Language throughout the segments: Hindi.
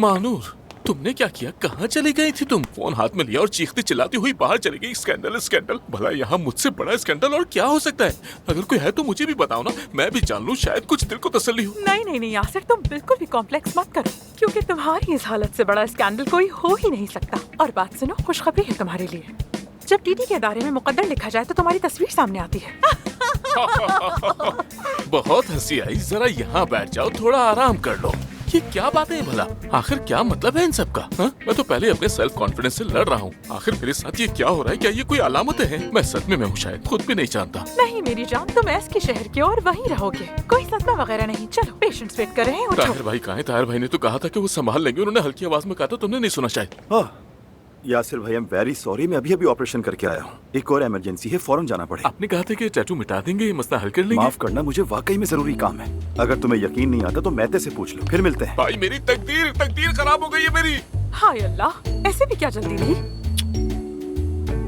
मानूर, तुमने क्या किया? कहाँ चली गई थी तुम? फोन हाथ में लिया और चीखती चिल्लाती हुई बाहर चली गई। स्कैंडल स्कैंडल, भला यहाँ मुझसे बड़ा स्कैंडल और क्या हो सकता है? अगर कोई है तो मुझे भी बताओ ना, मैं भी जान लूं, शायद कुछ दिल को तसल्ली हो। नहीं नहीं नहीं यासिर, तुम बिल्कुल भी कॉम्प्लेक्स मत करो, क्योंकि तुम्हारी इस हालत से बड़ा स्कैंडल कोई हो ही नहीं सकता। और बात सुनो, खुशखबरी है तुम्हारे लिए। जब टीटी के अदारे में मुकद्दर लिखा जाए तो तुम्हारी तस्वीर सामने आती है। बहुत हंसी आई। जरा यहाँ बैठ जाओ, थोड़ा आराम कर लो। ये क्या बातें हैं भला? आखिर क्या मतलब है इन सब का? मैं तो पहले अपने सेल्फ कॉन्फिडेंस से लड़ रहा हूँ। आखिर मेरे साथ ये क्या हो रहा है? क्या ये कोई अलामतें हैं? मैं सदमे में हूँ, शायद खुद भी नहीं जानता। नहीं मेरी जान, तुम एस के शहर की और वहीं रहोगे। कोई सदमा वगैरह नहीं। चलो, पेशेंट्स वेट कर रहे हैं, उठो। ताहिर भाई कहाँ हैं? ताहिर भाई ने तो कहा था कि वो संभाल लेंगे। उन्होंने हल्की आवाज में कहा था, तुमने नहीं सुना शायद। यासिर भाई, आई एम वेरी सॉरी, मैं अभी ऑपरेशन करके आया हूँ। एक और इमरजेंसी है, फौरन जाना पड़ेगा। आपने कहा था कि टैटू मिटा देंगे, ये मसला हल कर लेंगे। माफ करना, मुझे वाकई में जरूरी काम है। अगर तुम्हें यकीन नहीं आता तो मैते से पूछ लो। फिर मिलते हैं। भाई मेरी तकदीर खराब हो गई है मेरी। हाय अल्लाह, ऐसे भी क्या जल्दी नहीं?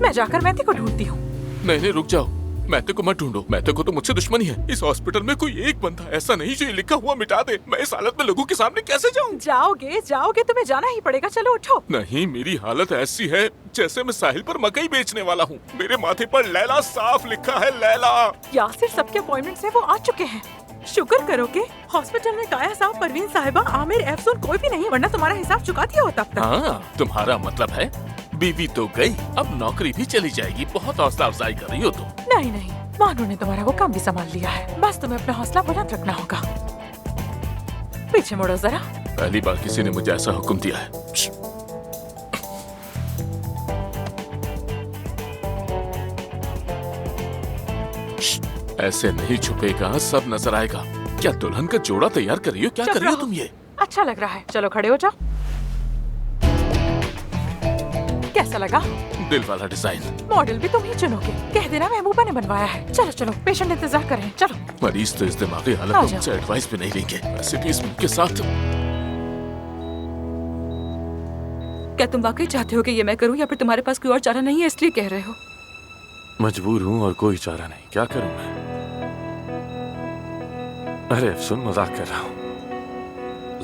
मैं जाकर मैती को ढूंढती हूँ। नहीं, रुक जाओ। मैते को मत ढूंढो। मैते को तो मुझसे दुश्मनी है। इस हॉस्पिटल में कोई एक बंदा ऐसा नहीं जो ये लिखा हुआ मिटा दे। मैं इस हालत में लोगों के सामने कैसे जाऊं? जाओगे, तुम्हें जाना ही पड़ेगा। चलो उठो। नहीं, मेरी हालत ऐसी है जैसे मैं साहिल पर मकई बेचने वाला हूँ। मेरे माथे पर लैला साफ लिखा है, लैला। यासिर, सबके अपॉइंटमेंट्स हैं, वो आ चुके हैं। शुक्र करो कि हॉस्पिटल में काया साहब, परवीन साहिबा, आमिर, एफसून कोई भी नहीं, वरना तुम्हारा हिसाब चुका दिया होता अब तक। हाँ, तुम्हारा मतलब है बीवी तो गई, अब नौकरी भी चली जाएगी। बहुत हौसला अफजाई कर रही हो तुम। नहीं, मानू ने तुम्हारा वो काम भी संभाल लिया है। बस तुम्हें अपना हौसला बुलंद रखना होगा। पीछे मुड़ो जरा। पहली बार किसी ने मुझे ऐसा हुक्म दिया है। ऐसे नहीं छुपेगा, सब नजर आएगा। क्या दुल्हन का जोड़ा तैयार कर रही हो? क्या कर रही हो तुम ये? अच्छा लग रहा है। चलो खड़े हो जाओ। कैसा लगा? दिल वाला डिजाइन। मॉडल भी तुम ही चुनोगे। कह देना महबूबा ने बनवाया है। चलो, पेशेंट इंतजार कर रहे हैं। चलो। मरीज तो इस दिमागी हालत में मुझसे एडवाइस भी नहीं लेंगे। वैसे भी इस मुल्क के साथ। क्या तुम वाकई चाहते हो कि ये मैं करूं, या फिर तुम्हारे पास कोई और चारा नहीं है इसलिए कह रहे हो? मजबूर हूँ और कोई चारा नहीं। क्या करूं मैं? अरे सुन, मजाक कर रहा हूँ।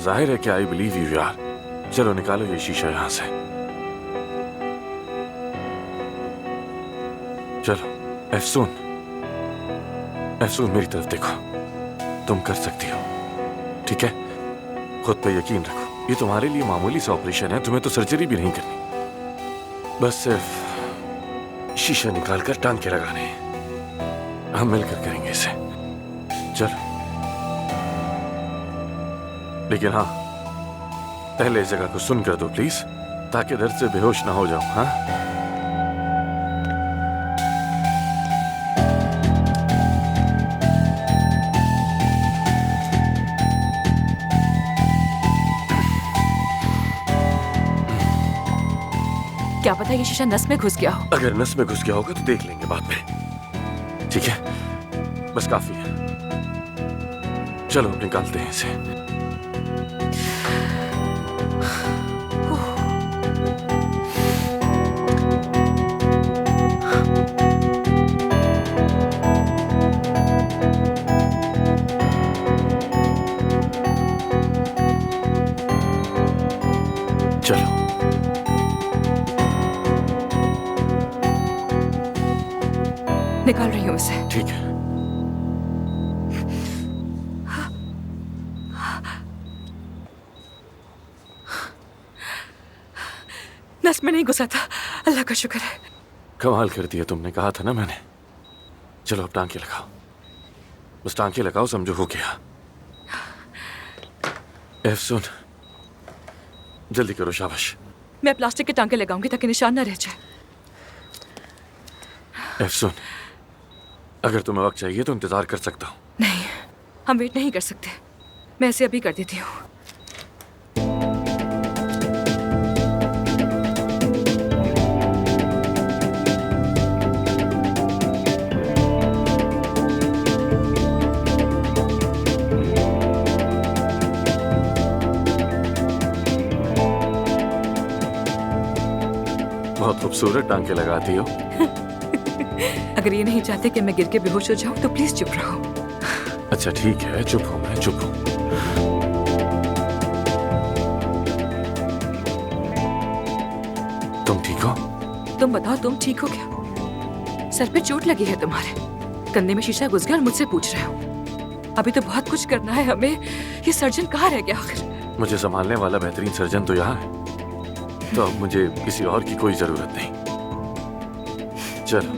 जाहिर है कि आई बिलीव यू यार। चलो निकालो ये शीशा यहाँ से। चलो एफसून, मेरी तरफ देखो। तुम कर सकती हो, ठीक है? खुद पे यकीन रखो। ये तुम्हारे लिए मामूली सा ऑपरेशन है, तुम्हें तो सर्जरी भी नहीं करनी। बस सिर्फ शीशा निकाल कर टांग के लगाने हैं। हम मिलकर करेंगे इसे। चलो, लेकिन हाँ, पहले इस जगह को सुन कर दो प्लीज, ताकि दर्द से बेहोश ना हो जाऊं। हाँ, क्या पता ये शीशा नस में घुस गया हो। अगर नस में घुस गया होगा तो देख लेंगे बाद में, ठीक है? बस काफी है। चलो निकालते हैं इसे। चलो, निकाल रही हूँ इसे। ठीक है। नस में नहीं घुसा था, अल्लाह का शुक्र है। कमाल कर दिया तुमने, कहा था ना मैंने। चलो अब टांके लगाओ, बस टांके लगाओ, समझो हो गया। एफसून, जल्दी करो, शाबाश। मैं प्लास्टिक के टांके लगाऊंगी ताकि निशान ना रह जाए। एफसून, अगर तुम्हें वक्त चाहिए तो इंतजार कर सकता हूँ। नहीं, हम वेट नहीं कर सकते। मैं इसे अभी कर देती हूँ। बहुत खूबसूरत टांके लगाती हो। अगर ये नहीं चाहते कि मैं गिर के बेहोश हो जाऊं तो प्लीज चुप रहो। अच्छा ठीक है, चुप हूं मैं, चुप हूं। तुम ठीक हो? तुम बताओ, तुम ठीक हो क्या? सर पे चोट लगी है तुम्हारे, कंधे में शीशा घुस गया और मुझसे पूछ रहे हो? अभी तो बहुत कुछ करना है हमें। ये सर्जन कहाँ रह गया आखिर? मुझे संभालने वाला बेहतरीन सर्जन तो यहाँ है, तो अब मुझे किसी और की कोई जरूरत नहीं। चलो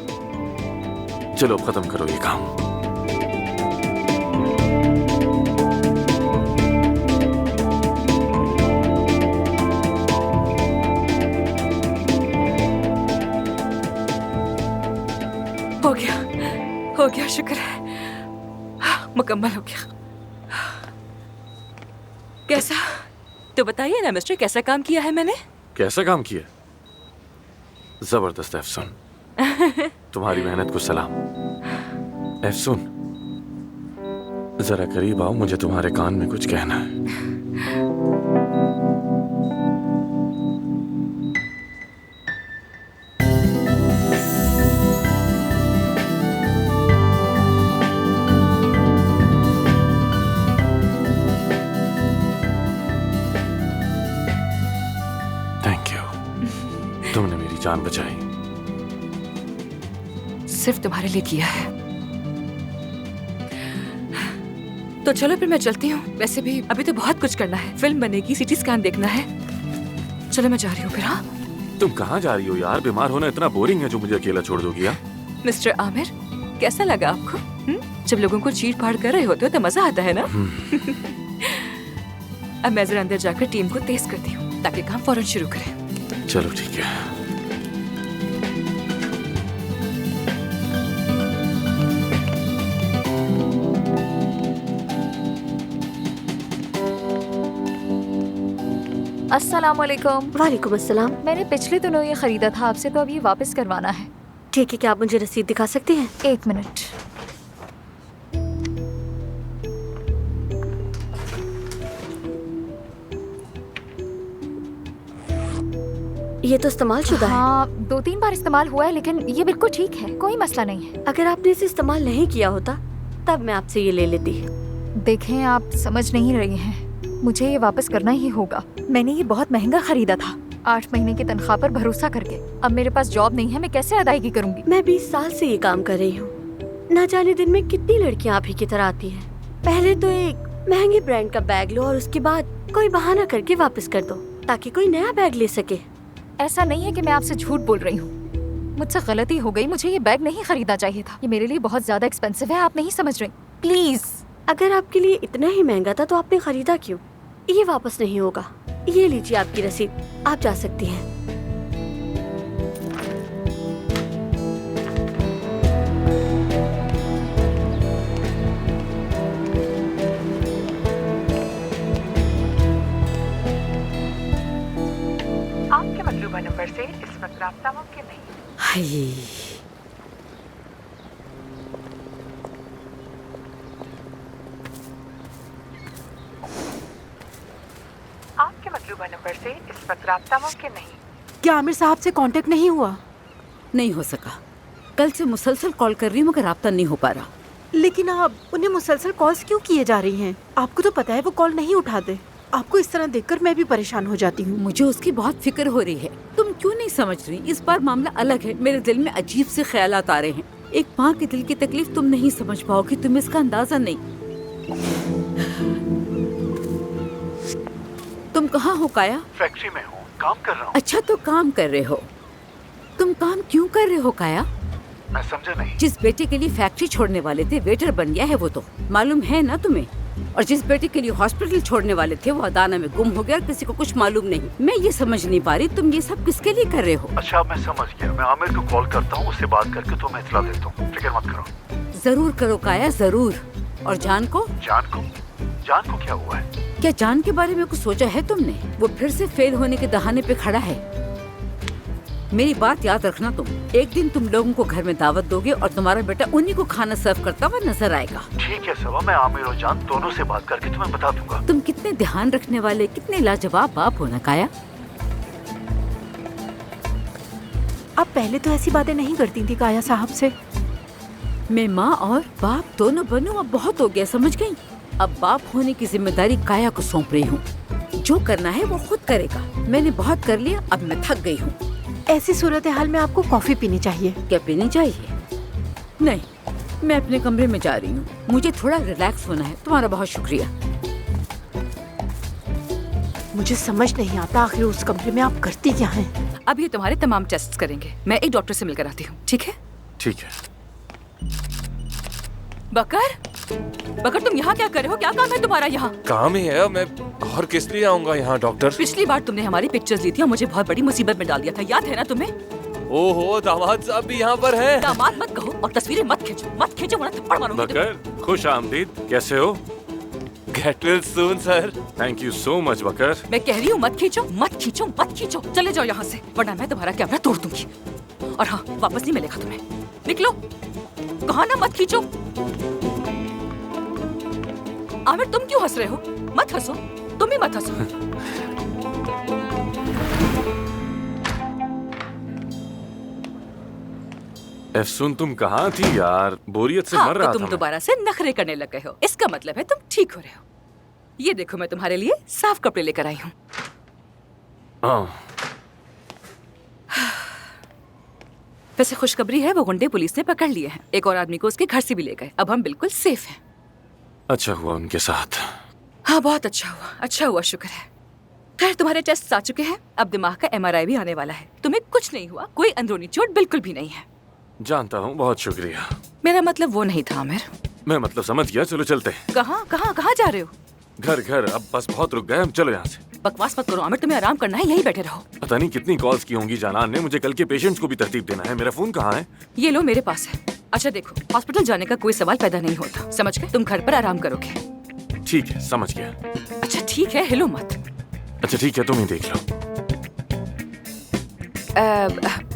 चलो, अब खत्म करो ये काम। हो गया, शुक्र है, मुकम्मल हो गया। कैसा, तो बताइए ना मिस्टर, कैसा काम किया है मैंने? कैसा काम किया? जबरदस्त एफसून, तुम्हारी मेहनत को सलाम। एफसून, जरा करीब आओ, मुझे तुम्हारे कान में कुछ कहना है। थैंक यू, तुमने मेरी जान बचाई। सिर्फ तुम्हारे लिए किया है। तो चलो फिर मैं चलती हूँ। वैसे भी अभी तो बहुत कुछ करना है, फिल्म बनेगी, सीटी स्कैन देखना है। चलो मैं जा रही हूँ फिर। हाँ, तुम कहाँ जा रही हो यार? बीमार होना इतना बोरिंग है जो मुझे अकेला छोड़ दोगी यार? मिस्टर आमिर, कैसा लगा आपको? जब लोगों को चीट फाड़ कर रहे होते हो तो मजा आता है ना? अब मैं जरा अंदर जाकर टीम को तेज करती हूँ ताकि काम फौरन शुरू करें। चलो ठीक है। अस्सलामुअलैकुम। वालेकुम अस्सलाम। मैंने पिछले दिनों ये खरीदा था आपसे, तो अब ये वापस करवाना है। ठीक है, क्या आप मुझे रसीद दिखा सकते हैं? 1 मिनट। ये तो इस्तेमाल शुदा है। हाँ, 2-3 बार इस्तेमाल हुआ है, लेकिन ये बिल्कुल ठीक है, कोई मसला नहीं है। अगर आपने इसे इस्तेमाल नहीं किया होता तब मैं आपसे ये ले लेती। देखें, आप समझ नहीं रही हैं, मुझे ये वापस करना ही होगा। मैंने ये बहुत महंगा खरीदा था, 8 महीने की तनख्वाह पर भरोसा करके। अब मेरे पास जॉब नहीं है, मैं कैसे अदायगी करूंगी? मैं 20 साल से ये काम कर रही हूँ। न जाने दिन में कितनी लड़कियाँ आप ही की तरह आती हैं। पहले तो एक महंगे ब्रांड का बैग लो और उसके बाद कोई बहाना करके वापस कर दो ताकि कोई नया बैग ले सके। ऐसा नहीं है कि मैं आपसे झूठ बोल रही हूँ, मुझसे गलती हो गई। मुझे ये बैग नहीं खरीदना चाहिए था, ये मेरे लिए बहुत ज्यादा एक्सपेंसिव है। आप नहीं समझ रही, प्लीज। अगर आपके लिए इतना ही महंगा था तो आपने खरीदा क्यों? ये वापस नहीं होगा। ये लीजिए आपकी रसीद, आप जा सकती हैं। आपके मतलूबा नंबर से इस वक्त राब्ता मुमकिन नहीं। हाय, आपके मतलूबा नंबर से इस वक्त राब्ता मुमकिन नहीं। क्या आमिर साहब से कांटेक्ट नहीं हुआ? नहीं हो सका। कल से मुसलसल कॉल कर रही हूँ मगर राब्ता नहीं हो पा रहा। लेकिन आप उन्हें मुसलसल कॉल्स क्यों किए जा रही हैं? आपको तो पता है वो कॉल नहीं उठाते। आपको इस तरह देखकर मैं भी परेशान हो जाती हूँ। मुझे उसकी बहुत फिक्र हो रही है। तुम क्यों नहीं समझ रही? इस बार मामला अलग है। मेरे दिल में अजीब से ख्यालात आ रहे हैं। एक माँ के दिल की तकलीफ तुम नहीं समझ पाओगी, तुम्हें इसका अंदाजा नहीं। तुम कहाँ हो काया? फैक्ट्री में हूँ, काम कर रहा हूँ। अच्छा, तो काम कर रहे हो। तुम काम क्यों कर रहे हो काया? मैं समझा नहीं। जिस बेटे के लिए फैक्ट्री छोड़ने वाले थे वेटर बन गया है वो तो मालूम है ना तुम्हें? और जिस बेटे के लिए हॉस्पिटल छोड़ने वाले थे वो अदाना में गुम हो गया और किसी को कुछ मालूम नहीं। मैं ये समझ नहीं पा रही तुम ये सब किसके लिए कर रहे हो? अच्छा, मैं समझ गया। मैं आमिर को कॉल करता हूँ, उससे बात करके तुम्हें इत्तला देता हूँ। फिक्र मत करो। जरूर करो काया, जरूर। और जान को क्या हुआ है? क्या जान के बारे में कुछ सोचा है तुमने? वो फिर से फेल होने के दहाने पे खड़ा है। मेरी बात याद रखना तुम। एक दिन तुम लोगों को घर में दावत दोगे और तुम्हारा बेटा उन्हीं को खाना सर्व करता हुआ नजर आएगा। ठीक है सबा, मैं आमिर और जान दोनों से बात करके तुम्हें बता दूंगा। तुम कितने ध्यान रखने वाले, कितने लाजवाब बाप हो ना काया। आप पहले तो ऐसी बातें नहीं करती थी काया साहब से। मैं माँ और बाप दोनों बनूं, अब बहुत हो गया, समझ गई? अब बाप होने की जिम्मेदारी काया को सौंप रही हूँ। जो करना है वो खुद करेगा। मैंने बहुत कर लिया, अब मैं थक गई हूँ। ऐसी सूरत हाल में आपको कॉफी पीनी चाहिए। क्या पीनी चाहिए? नहीं, मैं अपने कमरे में जा रही हूँ, मुझे थोड़ा रिलैक्स होना है। तुम्हारा बहुत शुक्रिया। मुझे समझ नहीं आता आखिर उस कमरे में आप करती क्या हैं? अब ये तुम्हारे तमाम टेस्ट करेंगे। मैं एक डॉक्टर से मिलकर आती हूँ, ठीक है? ठीक है। बकर, बकर तुम यहाँ क्या कर रहे हो? क्या काम है तुम्हारा यहाँ? काम ही है, मैं और किस लिए आऊंगा यहाँ डॉक्टर? पिछली बार तुमने हमारी पिक्चर्स ली थी और मुझे बहुत बड़ी मुसीबत में डाल दिया था, याद है ना तुम्हें? ओहो, दामाद साहब भी यहाँ पर हैं। दामाद मत कहो और तस्वीरें मत खींचो वरना थप्पड़ मारूंगी तुम्हें। बकर, खुश आमदीद, कैसे हो? Get well soon, sir. Thank you so much, बकर। मैं कह रही हूँ मत खींचो, चले जाओ यहाँ से, वरना मैं तुम्हारा कैमरा तोड़ दूंगी। और हाँ, वापस नहीं मिलेगा तुम्हें। निकलो, कहा ना मत खींचो। आमिर, तुम क्यों हंस रहे हो? मत हंसो, तुम ही मत हंसो। एफसून, तुम कहाँ थी यार? बोरियत से मर रहा तो था तुम दोबारा से नखरे करने लग गए हो। इसका मतलब है तुम ठीक हो रहे हो। ये देखो, मैं तुम्हारे लिए साफ कपड़े लेकर आई हूँ। वैसे खुशखबरी है, वो गुंडे पुलिस ने पकड़ लिए हैं। एक और आदमी को उसके घर से भी ले गए। अब हम बिल्कुल सेफ हैं। अच्छा हुआ उनके साथ। हाँ, बहुत अच्छा हुआ, शुक्र है। खैर, तुम्हारे टेस्ट आ चुके हैं। अब दिमाग का MRI भी आने वाला है। तुम्हें कुछ नहीं हुआ, कोई अंदरूनी चोट बिल्कुल भी नहीं है। जानता हूँ, बहुत शुक्रिया। मेरा मतलब वो नहीं था आमिर। मैं मतलब समझ गया। चलो चलते हैं। कहाँ जा रहे हो? घर। अब बस बहुत रुक गए हम, चलो यहाँ से। बकवास मत करो आमिर, तुम्हें आराम करना है, यहीं बैठे रहो। पता नहीं कितनी कॉल्स की होंगी जानान ने। मुझे कल के पेशेंट्स को भी तरतीब देना है। मेरा फोन कहाँ है? ये लो, मेरे पास है। अच्छा देखो, हॉस्पिटल जाने का कोई सवाल पैदा नहीं होता, समझ गए? तुम घर पर आराम करोगे। ठीक है, समझ गया। अच्छा ठीक है, हिलो मत। अच्छा ठीक है, तुम ही देख लो।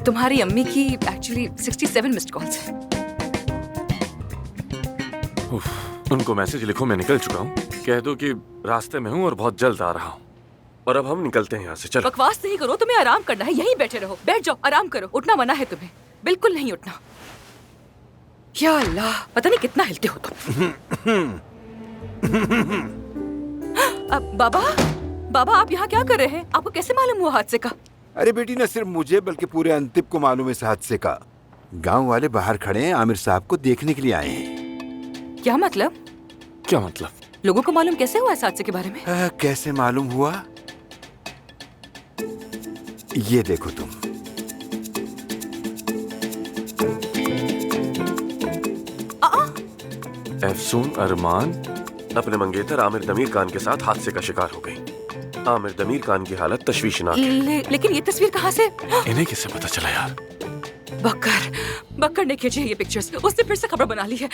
तुम्हारी अम्मी की एक्चुअली 67 मिस्ड कॉल्स हैं। उनको मैसेज लिखो, मैं निकल चुका हूँ। कह दो कि रास्ते में हूँ और बहुत जल्द आ रहा हूँ। और अब हम निकलते हैं यहाँ से, चलो। बकवास नहीं करो, तुम्हें आराम करना है, यहीं बैठे रहो। बैठ जाओ, आराम करो। उठना मना है तुम्हें, बिल्कुल नहीं उठना। या अल्लाह, पता नहीं कितना हिलते हो तुम। अब बाबा आप यहाँ क्या कर रहे हैं? आपको कैसे मालूम हुआ हादसे का? अरे बेटी, न सिर्फ मुझे बल्कि पूरे अंतिब को मालूम है इस हादसे का। गांव वाले बाहर खड़े हैं, आमिर साहब को देखने के लिए आए हैं। क्या मतलब? क्या मतलब? लोगों को मालूम कैसे हुआ इस हादसे के बारे में? कैसे मालूम हुआ? ये देखो तुम। एफसून अरमान अपने मंगेतर आमिर दमीर खान के साथ हादसे का शिकार हो गई। आमिर दमीर खान की हालत तशवीशनाक है। लेकिन ये तस्वीर कहाँ से? इन्हें कैसे पता चला यार? बक्कर ने खींची है ये पिक्चर्स। उसने फिर से खबर बना ली है।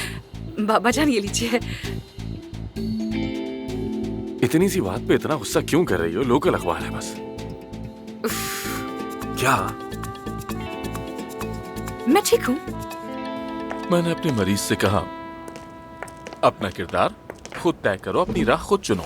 बाबा जान, ये लीजिए। इतनी सी बात पे इतना गुस्सा क्यों कर रही हो? लोकल अखबार है बस। क्या? मैं ठीक हूँ। मैंने अपने मरीज से कहा, अपना किरदार खुद तय करो, अपनी राह खुद चुनो,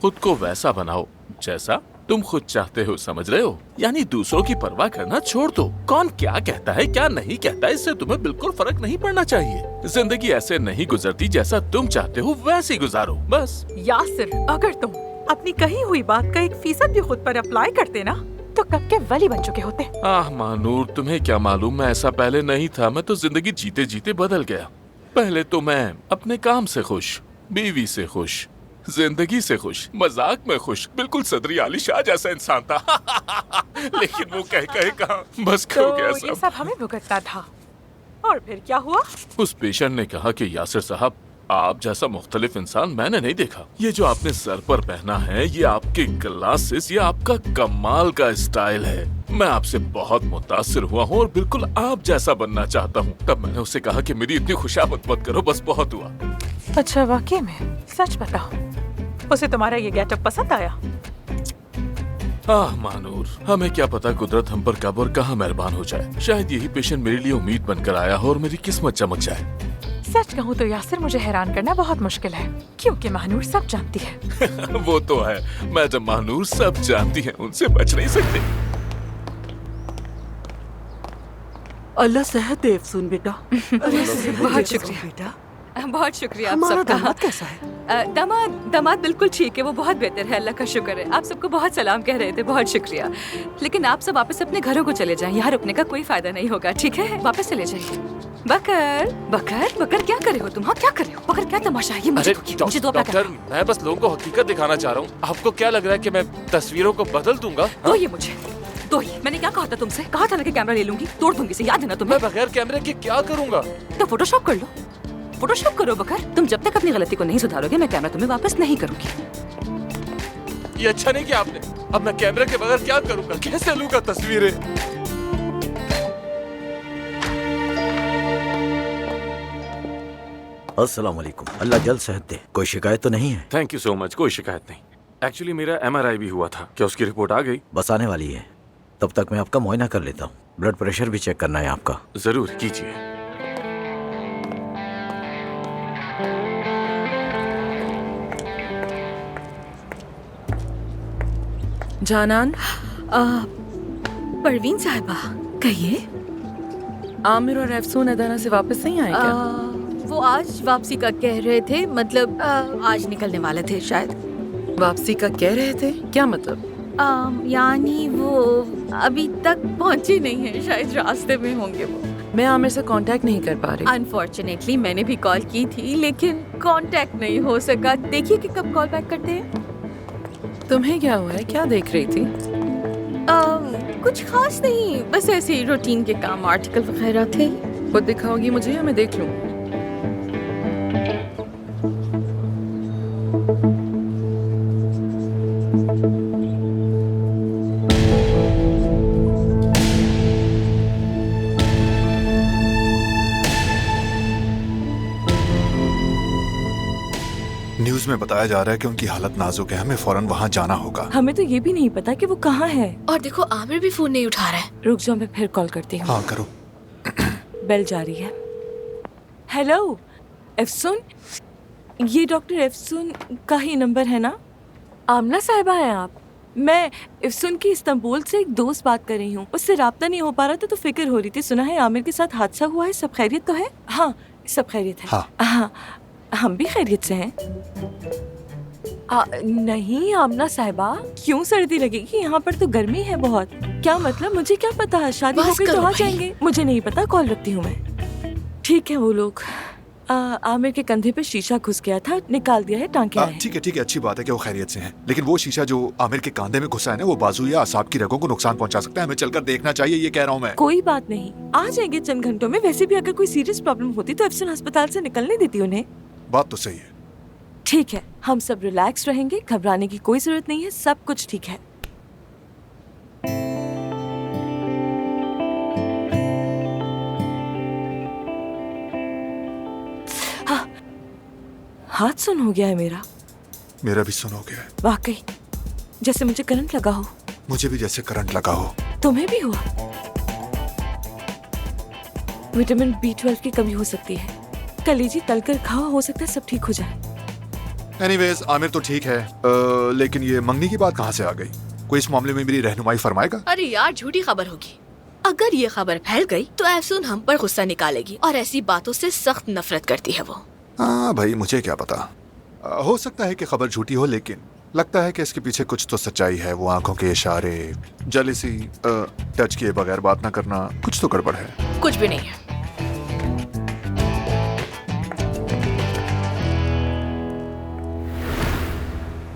खुद को वैसा बनाओ जैसा तुम खुद चाहते हो, समझ रहे हो? यानी दूसरों की परवाह करना छोड़ दो। कौन क्या कहता है क्या नहीं कहता, इससे तुम्हें बिल्कुल फर्क नहीं पड़ना चाहिए। जिंदगी ऐसे नहीं गुजरती, जैसा तुम चाहते हो वैसे गुजारो, बस। यासिर, अगर तुम अपनी कही हुई बात का 1% भी खुद पर अप्लाई करते ना, तो कब के वली बन चुके होते। आह मानूर, तुम्हें क्या मालूम, मैं ऐसा पहले नहीं था। मैं तो जिंदगी जीते जीते बदल गया। पहले तो मैं अपने काम से खुश, बीवी से खुश, जिंदगी से खुश, मजाक में खुश, बिल्कुल सदरी आली शाह जैसा इंसान था। लेकिन वो कह कहा बस खो गया ये सब हमें भुगतना था। और फिर क्या हुआ? उस पेशेंट ने कहा कि यासिर साहब, आप जैसा मुख्तलिफ इंसान मैंने नहीं देखा। ये जो आपने सर पर पहना है, ये आपके ग्लासेस, ये आपका कमाल का स्टाइल है। मैं आपसे बहुत मुतासिर हुआ हूँ और बिल्कुल आप जैसा बनना चाहता हूँ। तब मैंने उससे कहा कि मेरी इतनी खुशामद मत करो, बस बहुत हुआ। अच्छा, वाकई में? सच बताओ, उसे तुम्हारा ये गेटअप पसंद आया? आह मानूर, हमें क्या पता कुदरत हम पर कब और कहाँ मेहरबान हो जाए। शायद यही पेशेंट मेरे लिए उम्मीद बनकर आया हो और मेरी किस्मत चमक जाए। सच कहूँ तो यासिर, मुझे हैरान करना बहुत मुश्किल है, क्योंकि महानूर सब जानती है। वो तो है, मैं जब महानूर सब जानती है, उनसे बच नहीं सकते। अल्लाह सेहत दे अफसून बेटा। बहुत शुक्रिया बेटा, बहुत शुक्रिया आप सबका। दामाद कैसा है? दामाद बिल्कुल ठीक है, वो बहुत बेहतर है, अल्लाह का शुक्र है। आप सबको बहुत सलाम कह रहे थे, बहुत शुक्रिया। लेकिन आप सब वापस अपने घरों को चले जाएं, यहाँ रुकने का कोई फायदा नहीं होगा, ठीक है? वापस चले जाइए। बकर बकर बकर क्या करे हो तुम? हाँ क्या करे हो बकर? क्या तमाशा है ये? मुझे तो अपना डॉक्टर, मैं बस लोगों को हकीकत दिखाना चाह रहा हूँ। आपको क्या लग रहा है कि मैं तस्वीरों को बदल दूंगा? दो ये मुझे, दो ये। मैंने क्या कहा था तुमसे? कहा था ना कि कैमरा ले लूंगी, तोड़ दूंगी इसे, याद है ना तुम्हें? मैं बगैर कैमरे के क्या करूंगा? तो फोटोशॉप कर लो, फोटोशॉप करो बकर। तुम जब तक अपनी गलती को नहीं सुधारोगे मैं कैमरा तुम्हें वापस नहीं करूंगी। ये अच्छा नहीं किया आपने। अब मैं कैमरे के बगैर क्या करूंगा? कैसे लूंगा तस्वीरें? अस्सलाम वालेकुम। अल्लाह जल्द सेहत दे। कोई शिकायत तो नहीं है? Thank you so much. कोई शिकायत नहीं। एक्चुअली मेरा MRI भी हुआ था। क्या उसकी रिपोर्ट आ गई? बस आने वाली है, तब तक मैं आपका मुआयना कर लेता हूँ। ब्लड प्रेशर भी चेक करना है आपका। जरूर कीजिए। जानान, परवीन साहिबा, कहिए। आमिर और अफसून अदाना से वापस नहीं आए क्या? वो आज वापसी का कह रहे थे, मतलब आज निकलने वाले थे शायद। वापसी का कह रहे थे? क्या मतलब? यानी वो अभी तक पहुंचे नहीं है, शायद रास्ते में होंगे वो। मैं आमिर से कांटेक्ट नहीं कर पा रही। अनफॉर्चुनेटली मैंने भी कॉल की थी लेकिन कांटेक्ट नहीं हो सका। देखिए कि कब कॉल बैक करते हैं। तुम्हें क्या हुआ है? क्या देख रही थी? कुछ खास नहीं, बस ऐसे ही रूटीन के काम, आर्टिकल वगैरह थे। खुद दिखाओगी मुझे या मैं देख लूं? न्यूज़ में बताया जा रहा है कि उनकी हालत नाजुक है, हमें फौरन वहाँ जाना होगा। हमें तो ये भी नहीं पता कि वो कहाँ है। और देखो आमिर भी फोन नहीं उठा रहा है। रुक जाओ, मैं फिर कॉल करती हूँ। हाँ करो। बेल जा रही है। हेलो अफसून, ये डॉक्टर अफसून का ही नंबर है ना? आमना साहिबा हैं आप? मैं अफसून की इस्तांबुल से एक दोस्त बात कर रही हूँ। उससे राब्ता नहीं हो पा रहा था तो फिक्र हो रही थी। सुना है आमिर के साथ हादसा हुआ है, सब खैरियत तो है? हाँ सब खैरियत है। हाँ हम भी खैरियत से हैं। नहीं आमना साहिबा, क्यों सर्दी लगेगी? यहाँ पर तो गर्मी है बहुत। क्या मतलब? मुझे क्या पता, शादी हो गई तो आ जाएंगे। मुझे नहीं पता, कॉल रखती हूँ मैं। ठीक है। वो लोग आमिर के कंधे पे शीशा घुस गया था, निकाल दिया है, टांके आए। ठीक है, अच्छी बात है कि वो खैरियत से हैं। लेकिन वो शीशा जो आमिर के कांधे में घुसा है ना, वो बाजू या आसाब की रगों को नुकसान पहुंचा सकता है। हमें चलकर देखना चाहिए, ये कह रहा हूँ मैं। कोई बात नहीं, आ जाएंगे चंद घंटों में। वैसे भी अगर कोई सीरियस प्रॉब्लम होती तो अफसन अस्पताल से निकलने देती उन्हें। बात तो सही है। ठीक है, हम सब रिलैक्स रहेंगे, घबराने की कोई जरूरत नहीं है, सब कुछ ठीक है। हाँ, हाथ सुन हो गया है मेरा भी सुन हो गया है। वाकई जैसे मुझे करंट लगा हो। मुझे भी जैसे करंट लगा हो। तुम्हें भी हुआ? विटामिन B12 की कमी हो सकती है। कलेजी तलकर खाओ, हो सकता है सब ठीक हो जाए। एनीवेज आमिर तो ठीक है, लेकिन ये मंगनी की बात कहाँ से आ गई? कोई इस मामले में मेरी रहनुमाई फरमाएगा? अरे यार, झूठी खबर होगी। अगर ये खबर फैल गई तो अफसून हम पर गुस्सा निकालेगी और ऐसी बातों से सख्त नफरत करती है वो। हाँ भाई, मुझे क्या पता। हो सकता है कि खबर झूठी हो, लेकिन लगता है कि इसके पीछे कुछ तो सच्चाई है। वो आंखों के इशारे, जलीसी, टच किए बगैर बात ना करना, कुछ तो गड़बड़ है। कुछ भी नहीं है।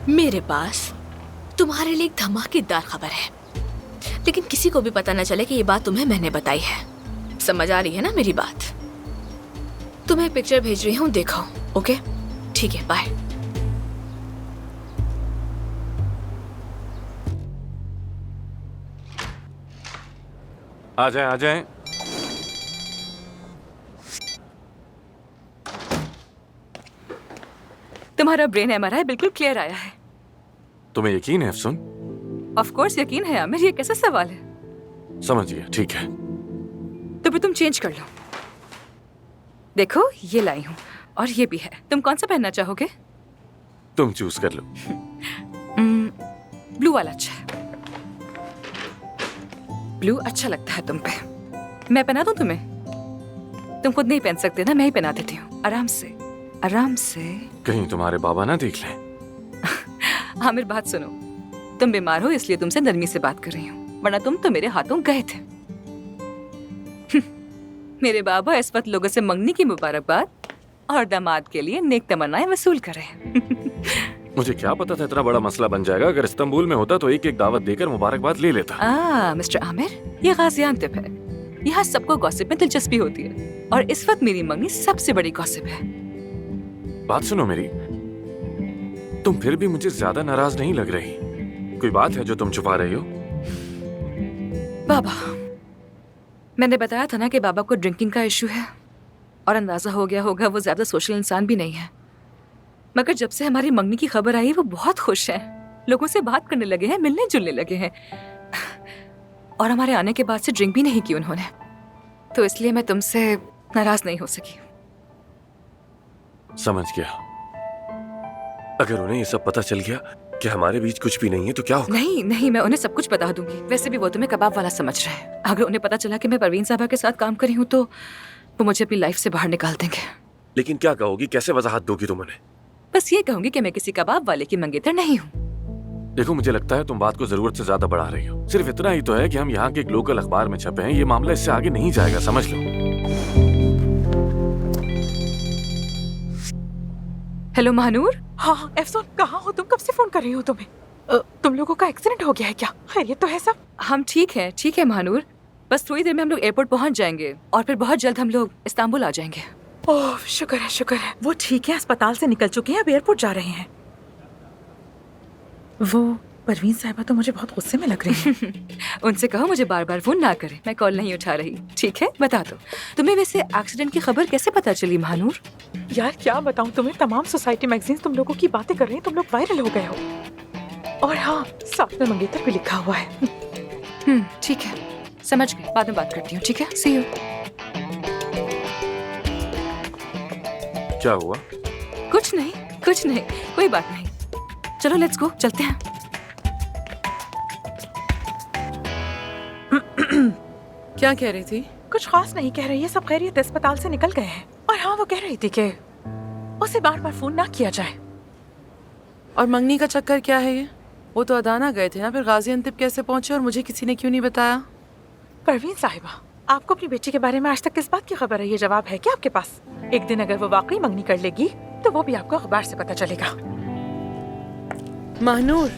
मेरे पास तुम्हारे लिए एक धमाकेदार खबर है, लेकिन किसी को भी पता न चले कि ये बात तुम्हें मैंने बताई है। समझ आ रही है ना मेरी बात? तुम्हें पिक्चर भेज रही हूँ, देखो। ओके ठीक है, बाय। आ जाएं। तुम्हारा ब्रेन MRI बिल्कुल क्लियर आया है। तुम्हें यकीन है अफसून? ऑफ कोर्स यकीन है आमिर, ये कैसा सवाल है? समझ गया, ठीक है। तो फिर तुम चेंज कर लो। देखो ये लाई हूँ और ये भी है। तुम कौन सा पहनना चाहोगे? तुम चूज कर लो। ब्लू वाला अच्छा है। ब्लू अच्छा लगता है तुम पे। मैं पहना दूं तुम्हें? तुम खुद नहीं पहन सकते ना, मैं ही पहना देती हूँ आराम से। आराम से। कहीं तुम्हारे बाबा ना देख लें। आमिर बात सुनो, तुम बीमार हो इसलिए तुमसे नरमी से बात कर रही हूँ, वरना तुम तो मेरे हाथों गए थे। मेरे बाबा इस वक्त लोगों से मंगनी की मुबारकबाद और दामाद के लिए नेक तमन्नाएं वसूल कर रहे हैं। मुझे क्या पता था इतना बड़ा मसला बन जाएगा। अगर इस्तांबुल में होता तो एक एक दावत देकर मुबारकबाद ले लेता। मिस्टर आमिर, ये गाजियानतिप है। यहाँ सबको गॉसिप में दिलचस्पी होती है और इस वक्त मेरी मंगनी सबसे बड़ी गॉसिप है। बात सुनो मेरी, तुम फिर भी मुझे ज्यादा नाराज नहीं लग रही। कोई बात है जो तुम छुपा रही हो? बाबा, मैंने बताया था ना कि बाबा को ड्रिंकिंग का इशू है और अंदाजा हो गया होगा वो ज्यादा सोशल इंसान भी नहीं है। मगर जब से हमारी मंगनी की खबर आई वो बहुत खुश हैं, लोगों से बात करने लगे हैं, मिलने जुलने लगे हैं और हमारे आने के बाद से ड्रिंक भी नहीं की उन्होंने। तो इसलिए मैं तुमसे नाराज नहीं हो सकी। समझ गया। अगर उन्हें ये सब पता चल गया कि हमारे बीच कुछ भी नहीं है तो क्या होगा? नहीं, मैं उन्हें सब कुछ बता दूंगी। वैसे भी वो तुम्हें कबाब वाला समझ रहे हैं। अगर उन्हें पता चला कि मैं परवीन साहबा के साथ काम करी हूँ तो वो मुझे अपनी लाइफ से बाहर निकाल देंगे। लेकिन क्या कहोगी, कैसे वजाहत दोगी तुम उन्हें? बस ये कहूंगी कि मैं किसी कबाब वाले की मंगेतर नहीं हूँ। देखो, मुझे लगता है तुम बात को जरूरत से ज्यादा बढ़ा रही हो। सिर्फ इतना ही तो है कि हम यहाँ के एक लोकल अखबार में छपे हैं। ये मामला इससे आगे नहीं जाएगा, समझ लो। हेलो महानूर। हाँ एफसून, कहाँ हो तुम? कब से फोन कर रही हो तुम्हें? तुम लोगों का एक्सीडेंट हो गया है क्या? खैरियत तो है सब? हम ठीक है महानूर। बस थोड़ी देर में हम लोग एयरपोर्ट पहुंच जाएंगे और फिर बहुत जल्द हम लोग इस्तांबुल आ जाएंगे। ओह शुक्र है। वो ठीक है, अस्पताल से निकल चुके हैं, अब एयरपोर्ट जा रहे हैं। वो परवीन साहिबा तो मुझे बहुत गुस्से में लग रही हैं। उनसे कहो मुझे बार बार फोन ना करें, मैं कॉल नहीं उठा रही। ठीक है, बता दो तुम्हें वैसे एक्सीडेंट की खबर कैसे पता चली महानूर? यार क्या बताऊं तुम्हें, तमाम सोसाइटी मैगजीन तुम लोगों की बातें कर रही हैं, तुम लोग वायरल हो गए हो। और हाँ, साथ में मंगेतर भी लिखा हुआ है। ठीक है, समझ गई। बाद में बात करती हूँ, ठीक है? सी यू। क्या हुआ? कुछ नहीं, कोई बात नहीं। चलो लेट्स गो, चलते हैं। क्या कह रही थी? कुछ खास नहीं कह रही है, सब खैरियत, अस्पताल से निकल गए हैं। और हाँ, वो कह रही थी कि उसे बार बार फोन ना किया जाए। और मंगनी का चक्कर क्या है ये? वो तो अदाना गए थे ना, फिर गाजियानतिप कैसे पहुंचे और मुझे किसी ने क्यों नहीं बताया? परवीन साहिबा, आपको अपनी बेटी के बारे में आज तक किस बात की खबर है? ये जवाब है क्या आपके पास? एक दिन अगर वो वाकई मंगनी कर लेगी तो वो भी आपको अखबार से पता चलेगा। महानूर,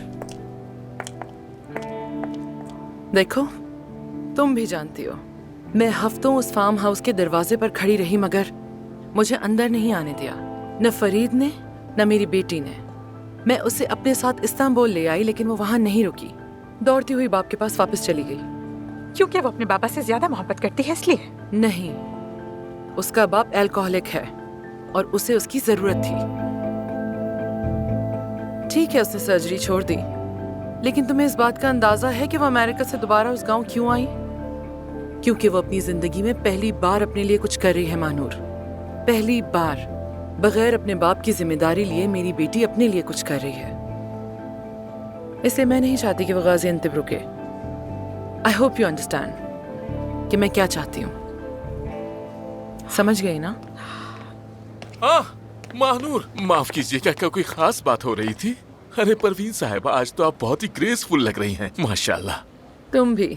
देखो तुम भी जानती हो मैं हफ्तों उस फार्म हाउस के दरवाजे पर खड़ी रही मगर मुझे अंदर नहीं आने दिया, न फरीद ने न मेरी बेटी ने। मैं उसे अपने साथ इस्तांबुल ले आई लेकिन वो वहां नहीं रुकी, दौड़ती हुई बाप के पास वापस चली गई। क्योंकि वो अपने बाबा से ज्यादा मोहब्बत करती है इसलिए? नहीं, उसका बाप अल्कोहलिक है और उसे उसकी जरूरत थी। ठीक है, उसने सर्जरी छोड़ दी, लेकिन तुम्हें इस बात का अंदाजा है कि वो अमेरिका से दोबारा उस गांव क्यों आई? क्योंकि वो अपनी जिंदगी में पहली बार अपने लिए कुछ कर रही है मानूर। पहली बार बगैर अपने बाप की जिम्मेदारी लिए मेरी बेटी अपने लिए कुछ कर रही है। इसलिए मैं नहीं चाहती कि वो गाजियानतिप रुके। आई होप यू अंडरस्टैंड कि मैं क्या चाहती हूँ। समझ गई ना? महानूर, माफ कीजिएगा, क्या कोई खास बात हो रही थी? अरे परवीन साहिबा, आज तो आप बहुत ही ग्रेसफुल लग रही हैं, माशाल्लाह। तुम भी।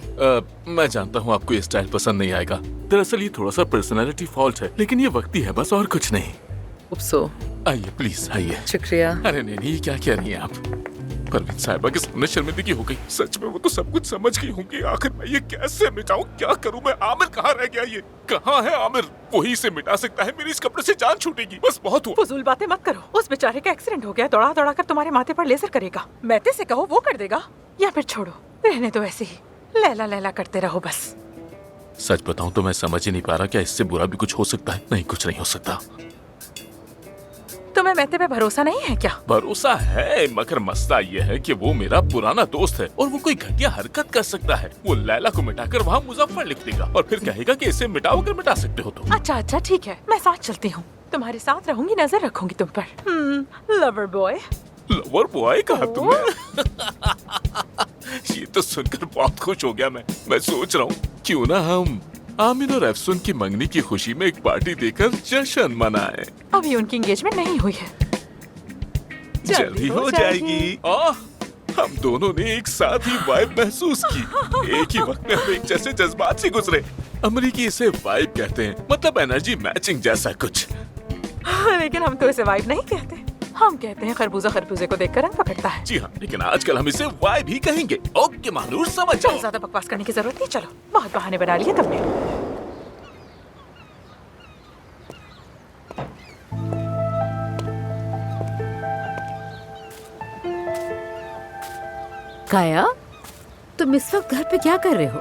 मैं जानता हूँ आपको ये स्टाइल पसंद नहीं आएगा। दरअसल ये थोड़ा सा पर्सनालिटी फॉल्ट है, लेकिन ये वक्ती है बस, और कुछ नहीं। उपसो, आइए प्लीज आइए। शुक्रिया। अरे नहीं, क्या कह रही हैं आप? परवीन साहिबा के सामने शर्मिंदगी हो गई। सच में वो तो सब कुछ समझ गई होंगी। आखिर मैं ये कैसे मिटाऊं? क्या करूं मैं? आमिर कहाँ रह गया? ये कहाँ है आमिर? वही इसे मिटा सकता है। मेरी इस कपड़े से जान छूटेगी। बस बहुत हुआ। फजूल बातें मत करो। उस बेचारे का एक्सीडेंट हो गया, दौड़ा दौड़ा कर तुम्हारे माथे पर लेजर करेगा। मैते से कहो वो कर देगा, या फिर छोड़ो, रहने दो ऐसे ही, लैला लैला करते रहो बस। सच बताऊं तो मैं समझ ही नहीं पा रहा क्या इससे बुरा भी कुछ हो सकता है। नहीं, कुछ नहीं हो सकता। तुम्हें मैते पे भरोसा नहीं है क्या? भरोसा है, मगर मसला ये है कि वो मेरा पुराना दोस्त है और वो कोई घटिया हरकत कर सकता है। वो लैला को मिटाकर वहाँ मुजफ्फर लिख देगा और फिर कहेगा कि इसे मिटाओ, अगर मिटा सकते हो तो। अच्छा ठीक है, मैं साथ चलती हूँ, तुम्हारे साथ रहूंगी, नजर रखूंगी तुम पर। Lover boy. लवर बॉय कहा तुमने? ये तो सुनकर बहुत खुश हो गया मैं। सोच रहा हूँ क्यों ना हम आमिर और अफसून की मंगनी की खुशी में एक पार्टी देकर जश्न मनाएं। अभी उनकी एंगेजमेंट नहीं हुई है। जल्दी हो जाएगी। हम दोनों ने एक साथ ही वाइब महसूस की। एक ही वक्त में हम एक जैसे जज्बात से गुजरे। अमरीकी इसे वाइब कहते हैं, मतलब एनर्जी मैचिंग जैसा कुछ। लेकिन हम तो इसे वाइब नहीं कहते, हम कहते हैं खरबूजा खरबूजे को देखकर रंग पकड़ता है। जी हाँ, लेकिन आजकल हम इसे वाइब ही कहेंगे। ओके महानूर, समझ जाओ। ज्यादा बकवास करने की जरूरत नहीं, चलो बहुत बहाने बना लिए तुमने। काया, तुम इस वक्त घर पे क्या कर रहे हो?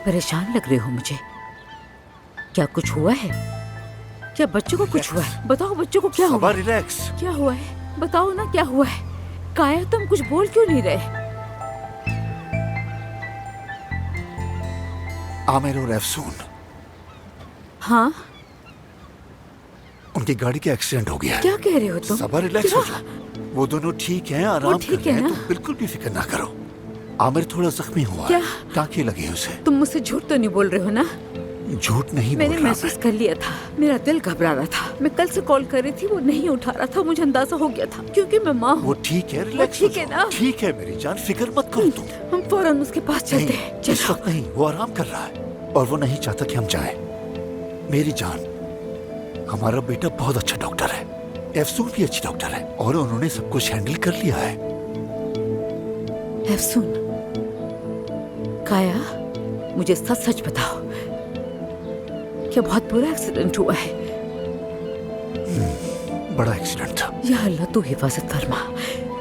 परेशान लग रहे हो मुझे। क्या कुछ हुआ है? क्या बच्चों को कुछ हुआ है? बताओ बच्चों को क्या हुआ? रिलैक्स। क्या हुआ है? बताओ ना क्या हुआ है? काया, तुम कुछ बोल क्यों नहीं रहे? आमिर और अफसून, हाँ, उनकी गाड़ी का एक्सीडेंट हो गया है। क्या कह रहे हो तुम? सबर, रिलैक्स हो जाओ। वो दोनों ठीक हैं, आराम कर रहे हैं, तुम बिल्कुल भी फिक्र ना करो। आमिर थोड़ा जख्मी हुआ है, टाँके लगे हैं उसे। तुम मुझसे झूठ तो नहीं बोल रहे हो ना? झूठ नहीं मैंने बोल रहा महसूस कर लिया था, मेरा दिल घबरा रहा था। मैं कल से कॉल कर रही थी, वो नहीं उठा रहा था। मुझे अंदाजा हो गया था क्योंकि मैं माँ हूँ। वो ठीक है, रिलैक्स ठीक है ना? ठीक है मेरी जान, फिक्र मत करो तुम। हम फौरन उसके पास चलते हैं। इस वक्त नहीं, वो आराम कर रहा है और वो नहीं चाहता कि हम जाएं। मेरी जान, हमारा बेटा बहुत अच्छा डॉक्टर है, अफसून भी अच्छी डॉक्टर है और उन्होंने सब कुछ हैंडल कर लिया है। अफसून, काया, मुझे सच सच बताओ, क्या बहुत बुरा एक्सीडेंट हुआ है? बड़ा एक्सीडेंट था। या अल्लाह, तू हिफाजत फरमा,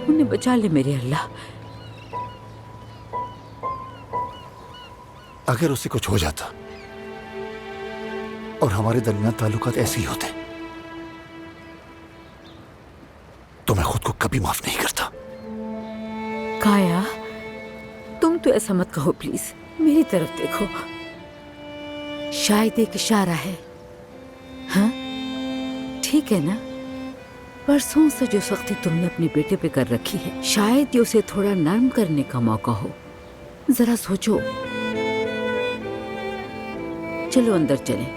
उन्हें बचा ले मेरे अल्लाह। अगर उसे कुछ हो जाता और हमारे दरमियान ताल्लुकात ऐसे ही होते तो मैं खुद को कभी माफ नहीं करता। काया, तुम तो ऐसा मत कहो प्लीज, मेरी तरफ देखो। शायद एक इशारा है, हाँ? ठीक है ना? परसों से जो सख्ती तुमने अपने बेटे पे कर रखी है, शायद ये उसे थोड़ा नरम करने का मौका हो। जरा सोचो। चलो अंदर चलें,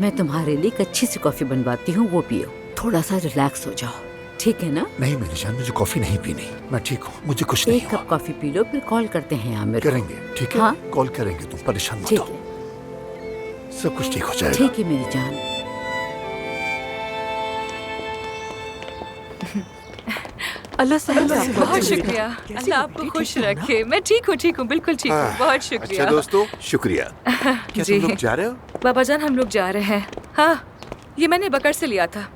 मैं तुम्हारे लिए एक अच्छी सी कॉफी बनवाती हूँ, वो पियो, थोड़ा सा रिलैक्स हो जाओ, ठीक है ना? नहीं मेरी जान, मुझे कॉफी नहीं पीनी, मैं ठीक हूँ, मुझे कुछ नहीं हुआ। एक कप कॉफी पी लो, फिर कॉल करते हैं आमिर को। करेंगे, ठीक है? हाँ? कॉल करेंगे, तुम परेशान मत हो। सब कुछ ठीक हो जाएगा। ठीक है मेरी जान। अल्लाह से बहुत शुक्रिया, अल्लाह आपको खुश रखे। मैं ठीक हूँ, बिल्कुल ठीक हूँ, बहुत शुक्रिया। अच्छा दोस्तों, शुक्रिया। क्या तुम लोग जा रहे हो? बाबा जान, हम लोग जा रहे हैं। हाँ, ये मैंने बकर से लिया था,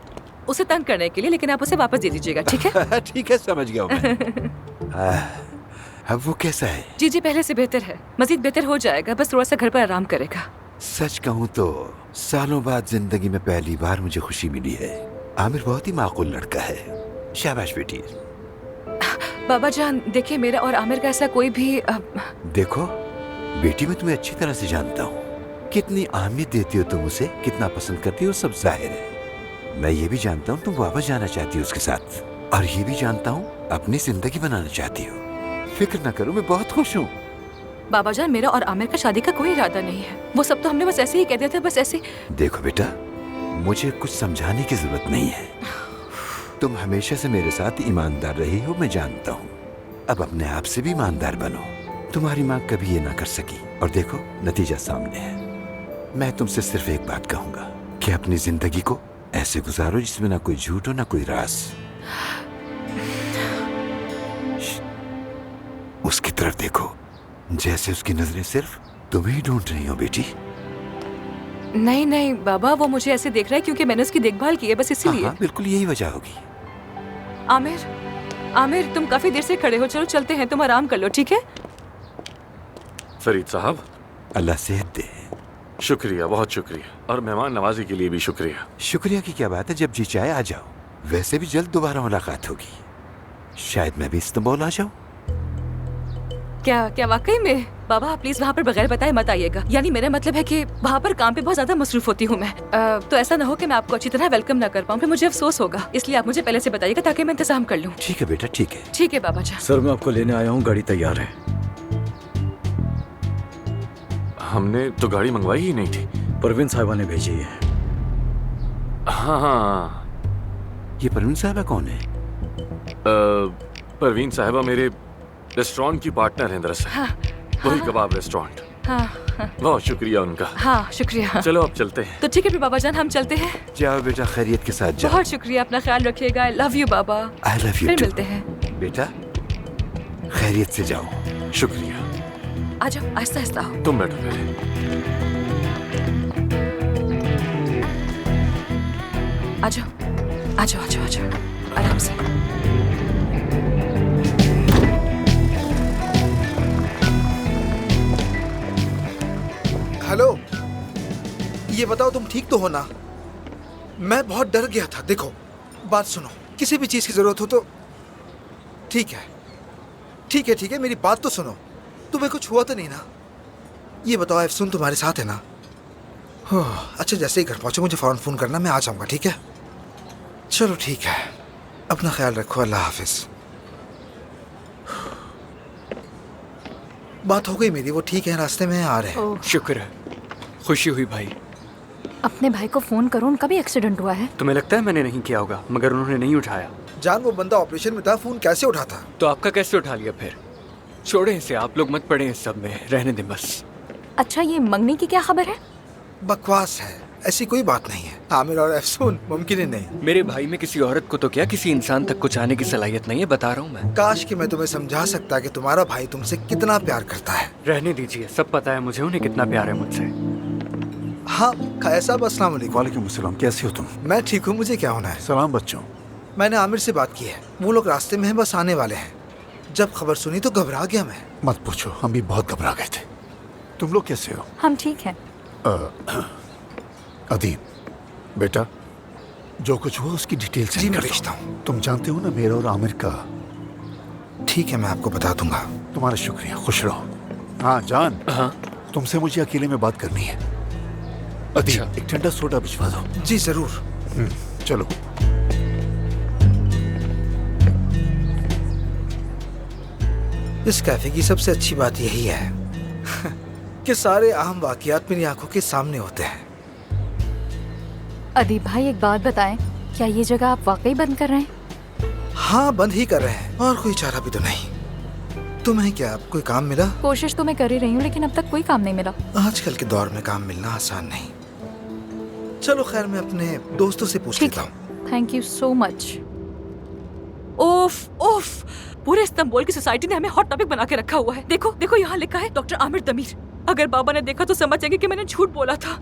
उसे तंग करने के लिए, लेकिन आप उसे वापस दे दीजिएगा, ठीक है? ठीक है, समझ गया मैं। अब वो कैसा है? जी जी, पहले से बेहतर है, मजीद बेहतर हो जाएगा, बस थोड़ा सा घर पर आराम करेगा। सच कहूँ तो सालों बाद जिंदगी में पहली बार मुझे खुशी मिली है। आमिर बहुत ही माकूल लड़का है। शाबाश बेटी। बाबा जान देखिए, मेरा और आमिर का ऐसा कोई भी देखो बेटी, मैं तुम्हें अच्छी तरह से जानता हूँ, कितनी अहमियत देती हो तुम उसे, कितना पसंद करती हो, सब जाहिर है। मैं ये भी जानता हूँ तुम वापस जाना चाहती हो उसके साथ, और ये भी जानता हूँ अपनी जिंदगी बनाना चाहती हो। फिक्र ना करो, मैं बहुत खुश हूँ। बाबा जान, मेरा और आमिर का शादी का कोई इरादा नहीं है, वो सब तो हमने बस ऐसे ही कह दिया था, बस ऐसे। देखो बेटा, मुझे कुछ समझाने की जरूरत नहीं है, तुम हमेशा से मेरे साथ ईमानदार रही हो, मैं जानता हूँ। अब अपने आप से भी ईमानदार बनो, तुम्हारी माँ कभी ये ना कर सकी, और देखो नतीजा सामने है। मैं तुमसे सिर्फ एक बात कहूंगा कि अपनी जिंदगी को ऐसे गुजारो जिसमें ना कोई झूठ हो ना कोई राज। उसकी तरफ देखो, जैसे उसकी नजरें सिर्फ तुम्हें ही ढूंढ रही हो बेटी। नहीं नहीं बाबा, वो मुझे ऐसे देख रहा है क्योंकि मैंने उसकी देखभाल की है, बस इसीलिए। हाँ, बिल्कुल यही वजह होगी। आमिर, आमिर, तुम काफी देर से खड़े हो, चलो चलते हैं, तुम आराम कर लो, ठीक है? फरीद साहब, अल्लाह सेहत दे। शुक्रिया, बहुत शुक्रिया, और मेहमान नवाजी के लिए भी शुक्रिया। शुक्रिया की क्या बात है, जब जी चाहे आ जाओ। वैसे भी जल्द दोबारा मुलाकात होगी, शायद मैं भी इस्तांबुल आ जाऊं। क्या वाकई में? बाबा प्लीज वहाँ पर बगैर बताए मत आइएगा, यानी मेरा मतलब है कि वहाँ पर काम पे बहुत ज्यादा मसरूफ होती हूँ मैं, तो ऐसा ना हो कि मैं आपको अच्छी तरह वेलकम ना कर पाऊँ, फिर मुझे अफसोस होगा, इसलिए आप मुझे पहले से बताइएगा ताकि मैं इंतजाम कर लूँ। ठीक है बेटा, ठीक है। ठीक है बाबा जान। सर मैं आपको लेने आया हूँ, गाड़ी तैयार है। हमने तो गाड़ी मंगवाई ही नहीं थी। परवीन साहिबा ने भेजी है। हाँ हाँ। ये परवीन साहिबा कौन है? परवीन साहिबा मेरे रेस्टोरेंट की पार्टनर हैं दरअसल। हाँ, वही कबाब रेस्टोरेंट। हाँ, बहुत शुक्रिया उनका। हाँ शुक्रिया। चलो अब चलते हैं। तो ठीक है फिर बाबा जान, हम चलते हैं। जाओ बेटा, खैरियत के साथ जाओ। बहुत शुक्रिया, अपना ख्याल रखिएगा। I love you Baba. I love you फिर टू। मिलते हैं। बेटा खैरियत से जाओ। शुक्रिया। आ जाओ, आहिस्ता आहिस्ता आओ। तुम बैठो पहले। आ जाओ आ जाओ आ जाओ आ जाओ, आराम से। हेलो, ये बताओ तुम ठीक तो हो ना? मैं बहुत डर गया था। देखो बात सुनो, किसी भी चीज़ की ज़रूरत हो तो ठीक है ठीक है ठीक है, मेरी बात तो सुनो। तुम्हें कुछ हुआ तो नहीं ना? ये बताओ एफसून तुम्हारे साथ है ना? अच्छा, जैसे ही घर पहुँचो मुझे फ़ौरन फ़ोन करना, मैं आ जाऊँगा। ठीक है, चलो ठीक है, अपना ख्याल रखो। अल्लाह हाफिज़। बात हो गई मेरी, वो ठीक है, रास्ते में आ रहे हैं। शुक्र है, खुशी हुई भाई। अपने भाई को फोन करो, उनका भी एक्सीडेंट हुआ है। तुम्हें लगता है मैंने नहीं किया होगा, मगर उन्होंने नहीं उठाया। जान, वो बंदा ऑपरेशन में था, फोन कैसे उठाता? तो आपका कैसे उठा लिया फिर? छोड़े इसे, आप लोग मत पड़े इस सब में, रहने दें बस। अच्छा, ये मंगनी की क्या खबर है? बकवास है, ऐसी कोई बात नहीं है। आमिर और एफसून मुमकिन ही नहीं। मेरे भाई में किसी औरत को तो क्या, किसी इंसान तक कुछ आने की सलाहियत नहीं है, बता रहा हूँ मैं। काश कि मैं तुम्हें समझा सकता कि तुम्हारा भाई तुमसे कितना प्यार करता है। रहने दीजिए, सब पता है मुझे उन्हें कितना प्यार है मुझसे। हाँ खाया साहब, अस्सलाम वालेकुम। वालेकुम अस्सलाम, कैसे हो तुम? मैं ठीक हूँ, मुझे क्या होना है? सलाम बच्चों। मैंने आमिर से बात की है, वो लोग रास्ते में हैं, बस आने वाले हैं। जब खबर सुनी तो घबरा गया मैं। मत पूछो, हम भी बहुत घबरा गए थे। तुम लोग कैसे हो? हम ठीक हैं। अदीब बेटा, जो कुछ हुआ उसकी डिटेल जी मैं भेजता हूँ। तुम जानते हो ना मेरा और आमिर का। ठीक है, मैं आपको बता दूंगा। तुम्हारा शुक्रिया, खुश रहो। हाँ जान, तुमसे मुझे अकेले में बात करनी है। अदीब, एक ठंडा सोडा भिजवा दो। जी जरूर। चलो। इस कैफे की सबसे अच्छी बात यही है कि सारे अहम वाकयात मेरी आंखों के सामने होते हैं। अदीब भाई, एक बात बताएं, क्या ये जगह आप वाकई बंद कर रहे हैं? हाँ, बंद ही कर रहे हैं, और कोई चारा भी तो नहीं। तुम्हें क्या कोई काम मिला? कोशिश तो मैं कर ही रही हूँ, लेकिन अब तक कोई काम नहीं मिला। आजकल के दौर में काम मिलना आसान नहीं। चलो खैर, मैं अपने दोस्तों से पूछ लेता हूँ। Thank you so much. ओफ ओफ, पूरे इस्तांबुल की सोसाइटी ने हमें हॉट टॉपिक बना के रखा हुआ है। देखो देखो, यहाँ लिखा है डॉक्टर आमिर दमीर। अगर बाबा ने देखा तो समझ जाएंगे कि मैंने झूठ बोला था।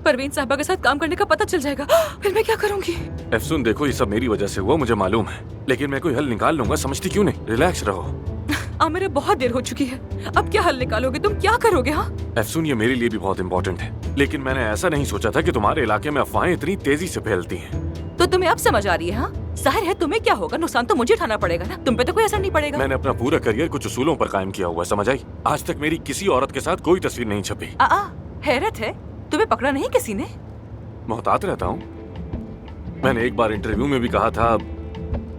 परवीन साहबा के साथ काम करने का पता चल जाएगा, फिर मैं क्या करूंगी? एफसून देखो, ये सब मेरी वजह से हुआ, मुझे मालूम है, लेकिन मैं कोई हल निकाल लूंगा, समझती क्यों नहीं? रिलैक्स रहो। आमिर, बहुत देर हो चुकी है, अब क्या हल निकालोगे? तुम क्या करोगे? हाँ एफसून, ये मेरे लिए भी बहुत इंपॉर्टेंट है, लेकिन मैंने ऐसा नहीं सोचा था कि तुम्हारे इलाके में अफवाहें इतनी तेजी से फैलती हैं। तो तुम्हें अब समझ आ रही है? हाँ जाहिर है, तुम्हें क्या होगा, नुकसान तो मुझे उठाना पड़ेगा ना, तुम पे तो कोई असर नहीं पड़ेगा। मैंने अपना पूरा करियर कुछ उसूलों पर कायम किया हुआ, समझ आई? आज तक मेरी किसी औरत के साथ कोई तस्वीर नहीं छपी। हैरत है, तुम्हें पकड़ा नहीं किसी ने? मोहतात रहता हूँ। मैंने एक बार इंटरव्यू में भी कहा था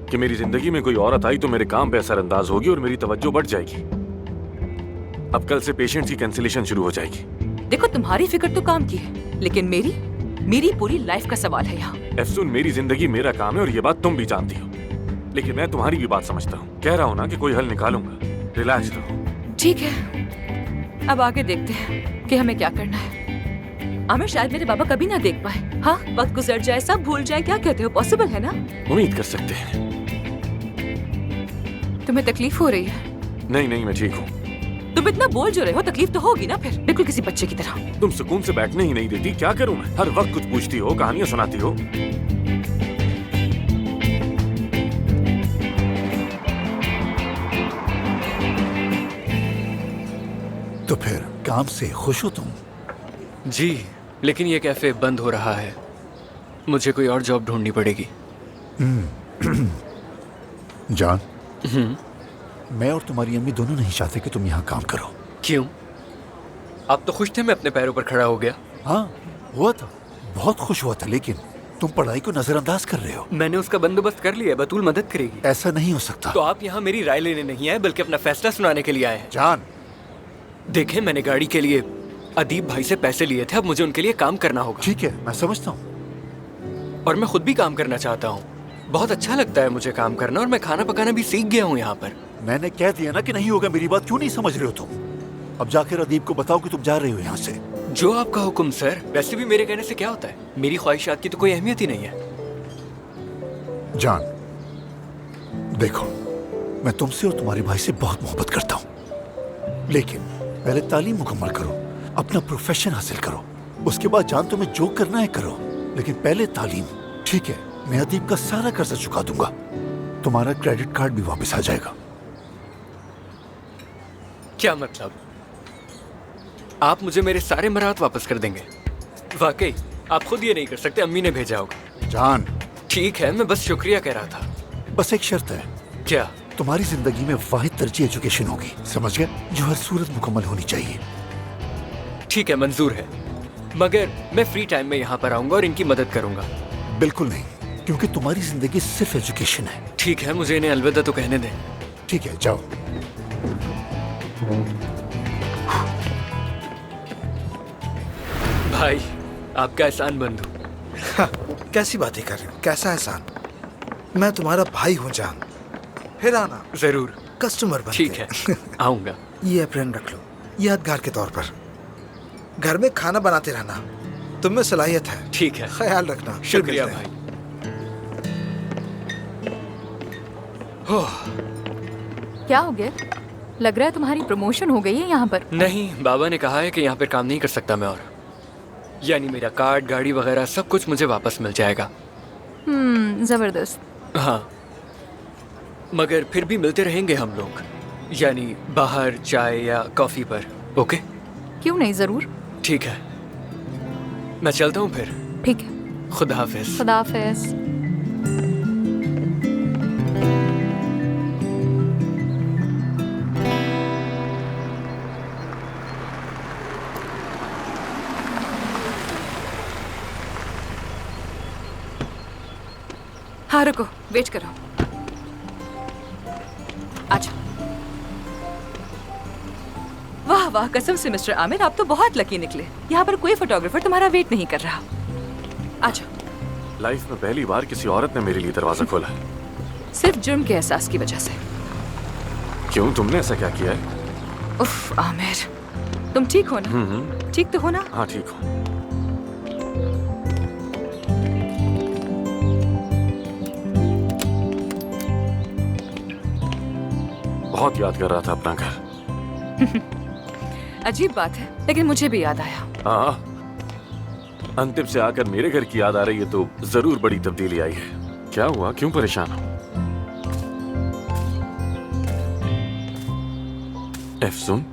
कि मेरी जिंदगी में कोई औरत आई तो मेरे काम पे असरअंदाज होगी और मेरी तवज्जो बढ़ जाएगी। अब कल से पेशेंट्स की कैंसिलेशन शुरू हो जाएगी। देखो, तुम्हारी फिक्र तो काम की है, लेकिन मेरी पूरी लाइफ का सवाल है यहाँ। एफसून, मेरी जिंदगी मेरा काम है और ये बात तुम भी जानती हो, लेकिन मैं तुम्हारी भी बात समझता हूँ। कह रहा हूँ ना कि कोई हल निकालूंगा, रिलैक्स रहो। ठीक है, अब आगे देखते हैं कि हमें क्या करना है। आमिर, शायद मेरे बाबा कभी ना देख पाए। हाँ, वक्त गुजर जाए, सब भूल जाए, क्या कहते हो? पॉसिबल है ना? उम्मीद कर सकते हैं। तुम्हें तकलीफ हो रही है? नहीं, मैं ठीक हूँ। तुम इतना बोल जो रहे हो, तकलीफ तो होगी ना फिर, बिल्कुल किसी बच्चे की तरह। तुम सुकून से बैठने ही नहीं देती, क्या करूं मैं? हर वक्त कुछ पूछती हो, कहानियां सुनाती हो। तो फिर काम से खुश हो तुम? जी, लेकिन ये कैफे बंद हो रहा है, मुझे कोई और जॉब ढूंढनी पड़ेगी। जान, मैं और तुम्हारी अम्मी दोनों नहीं चाहते कि तुम यहाँ काम करो। क्यों? आप तो खुश थे मैं अपने पैरों पर खड़ा हो गया। हाँ हुआ था, बहुत खुश हुआ था, लेकिन तुम पढ़ाई को नजरअंदाज कर रहे हो। मैंने उसका बंदोबस्त कर लिया है, बतूल मदद करेगी। ऐसा नहीं हो सकता। तो आप यहाँ मेरी राय लेने नहीं आए, बल्कि अपना फैसला सुनाने के लिए आए हैं। जान, देखें, मैंने गाड़ी के लिए अदीब भाई से पैसे लिए थे, अब मुझे उनके लिए काम करना होगा। ठीक है, मैं समझता हूँ। और मैं खुद भी काम करना चाहता हूँ। बहुत अच्छा लगता है मुझे काम करना, और मैं खाना पकाना भी सीख गया हूँ यहाँ पर। मैंने कह दिया ना कि नहीं होगा, मेरी बात क्यों नहीं समझ रहे हो तुम? अब जाकर अदीब को बताओ कि तुम जा रहे हो यहाँ से। जो आपका हुक्म सर। वैसे भी मेरे कहने से क्या होता है, मेरी ख्वाहिशात की तो कोई अहमियत ही नहीं है। जान, देखो, मैं तुमसे और तुम्हारे भाई से बहुत मोहब्बत करता हूँ, लेकिन पहले तालीम मुकम्मल करो, अपना प्रोफेशन हासिल करो, उसके बाद जान तुम्हें जो करना है करो, लेकिन पहले तालीम। ठीक है, मैं अदीब का सारा कर्जा चुका दूंगा, तुम्हारा क्रेडिट कार्ड भी वापस आ जाएगा। क्या मतलब? आप मुझे मेरे सारे मराहत वापस कर देंगे? वाकई आप खुद ये नहीं कर सकते, अम्मी ने भेजा होगा। जान, ठीक है, मैं बस शुक्रिया कह रहा था। बस एक शर्त है। क्या? तुम्हारी जिंदगी में वाहिद तरजीह एजुकेशन होगी, समझ गए, जो हर सूरत मुकम्मल होनी चाहिए। ठीक है, मंजूर है, मगर मैं फ्री टाइम में यहाँ पर आऊंगा और इनकी मदद करूंगा। बिल्कुल नहीं, क्योंकि तुम्हारी जिंदगी सिर्फ एजुकेशन है। ठीक है, मुझे इन्हें अलविदा तो कहने दें। ठीक है, जाओ। भाई, आपका एहसान बंधु। कैसी बातें कर रहे हो? कैसा एहसान? मैं तुम्हारा भाई हूँ जान। फिर आना जरूर, कस्टमर बन। ठीक है, आऊंगा। ये अप्रेन रख लो, यादगार के तौर पर। घर में खाना बनाते रहना, तुम में सलाहियत है। ठीक है, ख्याल रखना। शुक्रिया भाई। क्या हो गया? लग रहा है तुम्हारी प्रमोशन हो गई है यहाँ पर। नहीं, बाबा ने कहा है कि यहाँ पर काम नहीं कर सकता मैं, और यानी मेरा कार्ड, गाड़ी वगैरह सब कुछ मुझे वापस मिल जाएगा। जबरदस्त। हाँ, मगर फिर भी मिलते रहेंगे हम लोग, यानी बाहर चाय या कॉफी पर। ओके? क्यों नहीं, जरूर। ठीक है, मैं चलता हूँ फिर। ठीक है, खुदा हाफिज। खुदा हाफिज। हाँ रुको, वेट करो। अच्छा, वाह वाह, कसम से मिस्टर आमिर, आप तो बहुत लकी निकले। यहाँ पर कोई फोटोग्राफर तुम्हारा वेट नहीं कर रहा। अच्छा। लाइफ में पहली बार किसी औरत ने मेरे लिए दरवाजा खोला है। सिर्फ जुर्म के एहसास की वजह से। क्यों, तुमने ऐसा क्या किया है? उफ आमिर, तुम ठीक हो ना? ठीक तो हो ना? हाँ ठीक हूँ। बहुत याद कर रहा था अपना घर। अजीब बात है, लेकिन मुझे भी याद आया। हाँ, अंतिम से आकर मेरे घर की याद आ रही है तो जरूर बड़ी तब्दीली आई है। क्या हुआ, क्यों परेशान हो? एफसून,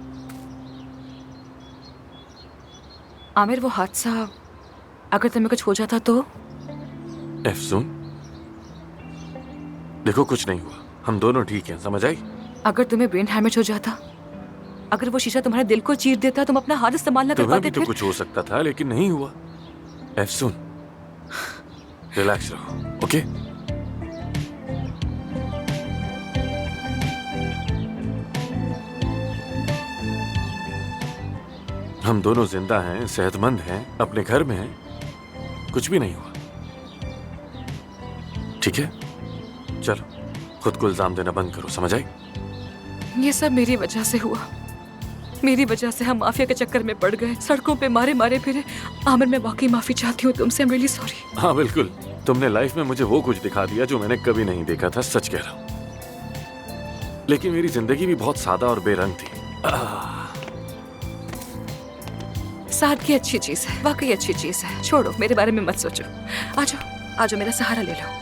आमिर वो हादसा, अगर तुम्हें कुछ हो जाता तो? एफसून, देखो कुछ नहीं हुआ, हम दोनों ठीक हैं, समझ आई? अगर तुम्हें ब्रेन हैमेज हो जाता, अगर वो शीशा तुम्हारे दिल को चीर देता, तुम अपना हाथ इस्तेमाल न कर तुम्हें पाते भी तो कुछ हो सकता था, लेकिन नहीं हुआ। एफसून, रिलैक्स रहो, ओके? हम दोनों जिंदा हैं, सेहतमंद हैं, अपने घर में हैं, कुछ भी नहीं हुआ। ठीक है, चलो खुद को इल्जाम देना बंद करो, समझ आई? ये सब मेरी वजह से हुआ। मेरी वजह से हम माफिया के चक्कर में पड़ गए, सड़कों पे मारे मारे फिरे। आमिर, मैं वाकई माफी चाहती हूँ तुमसे। I am really sorry. हाँ बिल्कुल, तुमने लाइफ में मुझे वो कुछ दिखा दिया जो मैंने कभी नहीं देखा था, सच कह रहा हूँ। लेकिन मेरी जिंदगी भी बहुत सादा और बेरंग थी। सादगी अच्छी चीज है, वाकई अच्छी चीज है। छोड़ो, मेरे बारे में मत सोचो। आजो आजो, मेरा सहारा ले लो।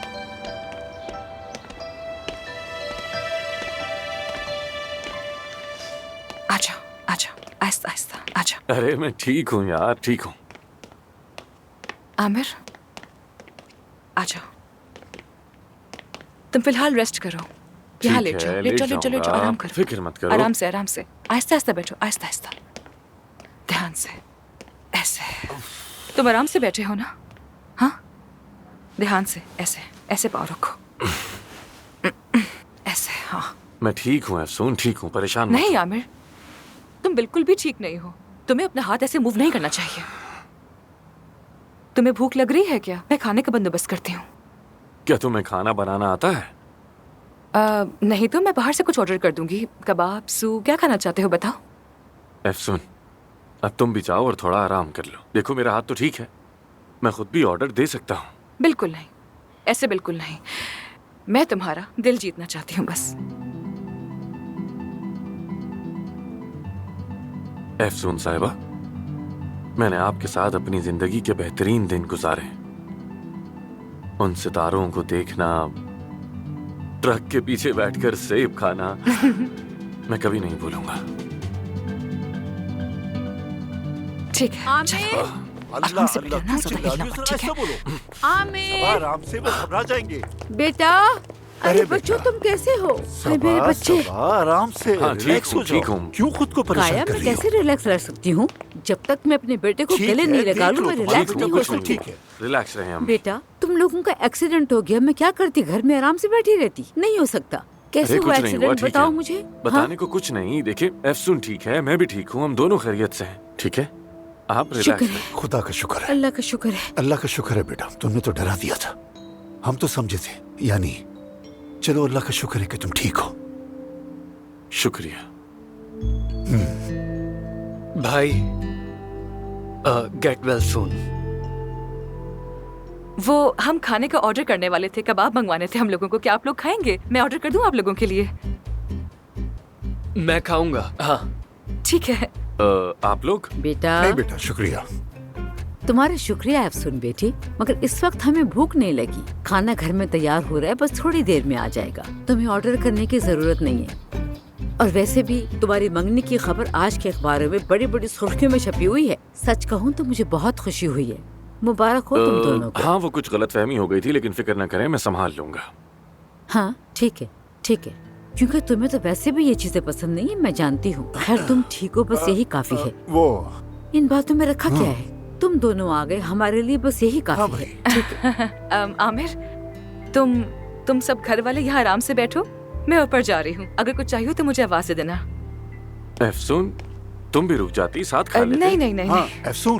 आजा आजा, आहिस्ता आहिस्ता आजा। अरे मैं ठीक हूँ यार, ठीक हूँ। आमिर, आजा। तुम फिलहाल रेस्ट करो, यहाँ लेट जाओ, लेट जाओ, लेट जाओ, लेट जाओ, आराम करो। फिक्र मत करो। आराम से, आराम से, आहिस्ता आहिस्ता बैठो, आहिस्ता आहिस्ता, ध्यान से, ऐसे। तुम आराम से बैठे हो ना? हाँ, ध्यान से, ऐसे ऐसे पाँव रखो, ऐसे। हाँ, मैं ठीक हूँ एफसून, ठीक हूँ, परेशान मत नहीं आमिर, तुम बिल्कुल भी ठीक नहीं हो। तुम्हें अपना हाथ ऐसे मूव नहीं करना चाहिए। तुम्हें भूख लग रही है क्या? मैं खाने का बंदोबस्त करती हूँ। क्या तुम्हें खाना बनाना आता है? नहीं तो मैं बाहर से कुछ ऑर्डर कर दूंगी। कबाब, सूप, क्या खाना चाहते हो बताओ। एफसुन, अब तुम भी जाओ और थोड़ा आराम कर लो। देखो मेरा हाथ तो ठीक है, मैं खुद भी ऑर्डर दे सकता हूँ। बिल्कुल नहीं, ऐसे बिल्कुल नहीं। मैं तुम्हारा दिल जीतना चाहती हूँ बस। एफसुन साहिबा, मैंने आपके साथ अपनी जिंदगी के बेहतरीन दिन गुजारे। उन सितारों को देखना, ट्रक के पीछे बैठकर सेब खाना मैं कभी नहीं भूलूंगा। ठीक है। आमिर, अल्लाह अल्लाह क्यों चिल्ला रही हो? ऐसा बोलो। आमिर, आराम से, वो घबरा जाएंगे। बेटा, अरे बच्चों तुम कैसे हो? अरे मेरे बच्चे, आराम से, हाँ, ठीक रिलैक्स हो हूँ, ठीक जाओ। हूँ। क्यों खुद को परेशान काया, कर मैं रही हो? कैसे रिलैक्स रह सकती हूँ? जब तक मैं अपने बेटे को ठीक गले है, नहीं देख लगा लूं, लो, मैं तुम्हारी रिलैक्स नहीं हो तबीयत तो सकती। ठीक है। रिलैक्स रहे हम। बेटा, तुम लोगों का एक्सीडेंट हो गया, मैं क्या करती? घर में आराम से बैठी रहती? नहीं हो सकता। कैसे अरे हुआ कुछ नहीं हुआ, एक्सीडेंट? ठीक बताओ है। मुझे। बताने को कुछ नहीं। देखिए एफसुन ठीक है, मैं भी ठीक हूँ, हम दोनों खैरियत से हैं। ठीक है, आप रिलैक्स शुक्र रहे। है, खुदा का शुक्र है, अल्लाह का शुक्र है। अल्लाह का शुक्र है बेटा, तुमने तो डरा दिया था। हम तो समझे थे, यानी चलो अल्लाह का शुक्र है कि तुम ठीक हो। शुक्रिया भाई। Get well soon. वो हम खाने का ऑर्डर करने वाले थे, कबाब मंगवाने थे हम लोगों को। क्या आप लोग खाएंगे? मैं ऑर्डर कर दूं आप लोगों के लिए? मैं खाऊंगा, हाँ। ठीक है। आप लोग? बेटा, नहीं बेटा, शुक्रिया। तुम्हारा शुक्रिया अफसुन बेटी, मगर इस वक्त हमें भूख नहीं लगी। खाना घर में तैयार हो रहा है, बस थोड़ी देर में आ जाएगा। तुम्हें ऑर्डर करने की जरूरत नहीं है। और वैसे भी तुम्हारी मंगनी की खबर आज के अखबारों में बड़ी बड़ी सुर्खियों में छपी हुई है। सच कहूँ तो मुझे बहुत खुशी हुई है। मुबारक हो तुम दोनों को। हाँ, वो कुछ गलतफहमी हो गई थी, लेकिन फिक्र न करें, मैं संभाल लूंगा। हाँ ठीक है, ठीक है, क्योंकि तुम्हें तो वैसे भी ये चीजें पसंद नहीं है, मैं जानती हूँ। खैर तुम ठीक हो, बस यही काफी है। वो इन बातों में रखा क्या है? तुम दोनों आ गए, हमारे लिए बस यही काफी है। आमिर, तुम सब घर वाले यहाँ आराम से बैठो, मैं ऊपर जा रही हूँ। अगर कुछ चाहिए तो मुझे आवाज दे देना। एफसुन, तुम भी रुक जाती, साथ खा लेते। नहीं नहीं नहीं, हाँ, नहीं। एफसुन,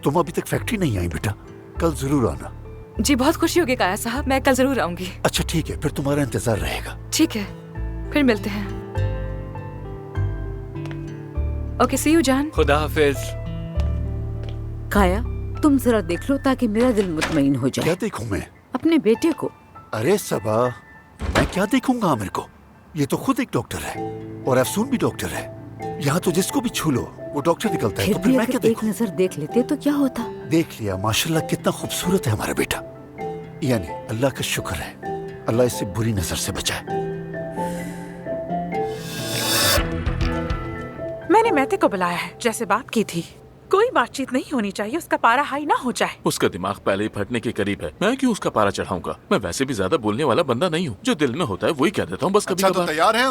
तुम अभी तक फैक्ट्री नहीं आई बेटा, कल जरूर आना। जी बहुत खुशी होगी काया साहब, मैं कल जरूर आऊंगी। अच्छा ठीक है, फिर तुम्हारा इंतजार रहेगा। ठीक है, फिर मिलते हैं। ओके, सी यू जान। खुदा हाफिज। काया, तुम जरा देख लो ताकि मेरा दिल मुतमईन हो जाए। क्या देखूं मैं? अपने बेटे को। अरे सबा, मैं क्या देखूंगा आमिर को? ये तो खुद एक डॉक्टर है और अफसून भी डॉक्टर है। यहाँ तो जिसको भी छू लो वो डॉक्टर निकलता है, तो फिर मैं क्या एक नजर देख लेते तो क्या होता? देख लिया, माशाल्लाह कितना खूबसूरत है हमारा बेटा। यानी अल्लाह का शुक्र है, अल्लाह इससे बुरी नजर से बचाए। मैंने मैते को बुलाया है, जैसे बात की थी। कोई बातचीत नहीं होनी चाहिए, उसका पारा हाई ना हो जाए। उसका दिमाग पहले ही फटने के करीब है, मैं क्यों उसका पारा चढ़ाऊंगा? मैं वैसे भी ज्यादा बोलने वाला बंदा नहीं हूँ, जो दिल में होता है वही कह देता हूँ बस। कभी अच्छा, तो तैयार हैं?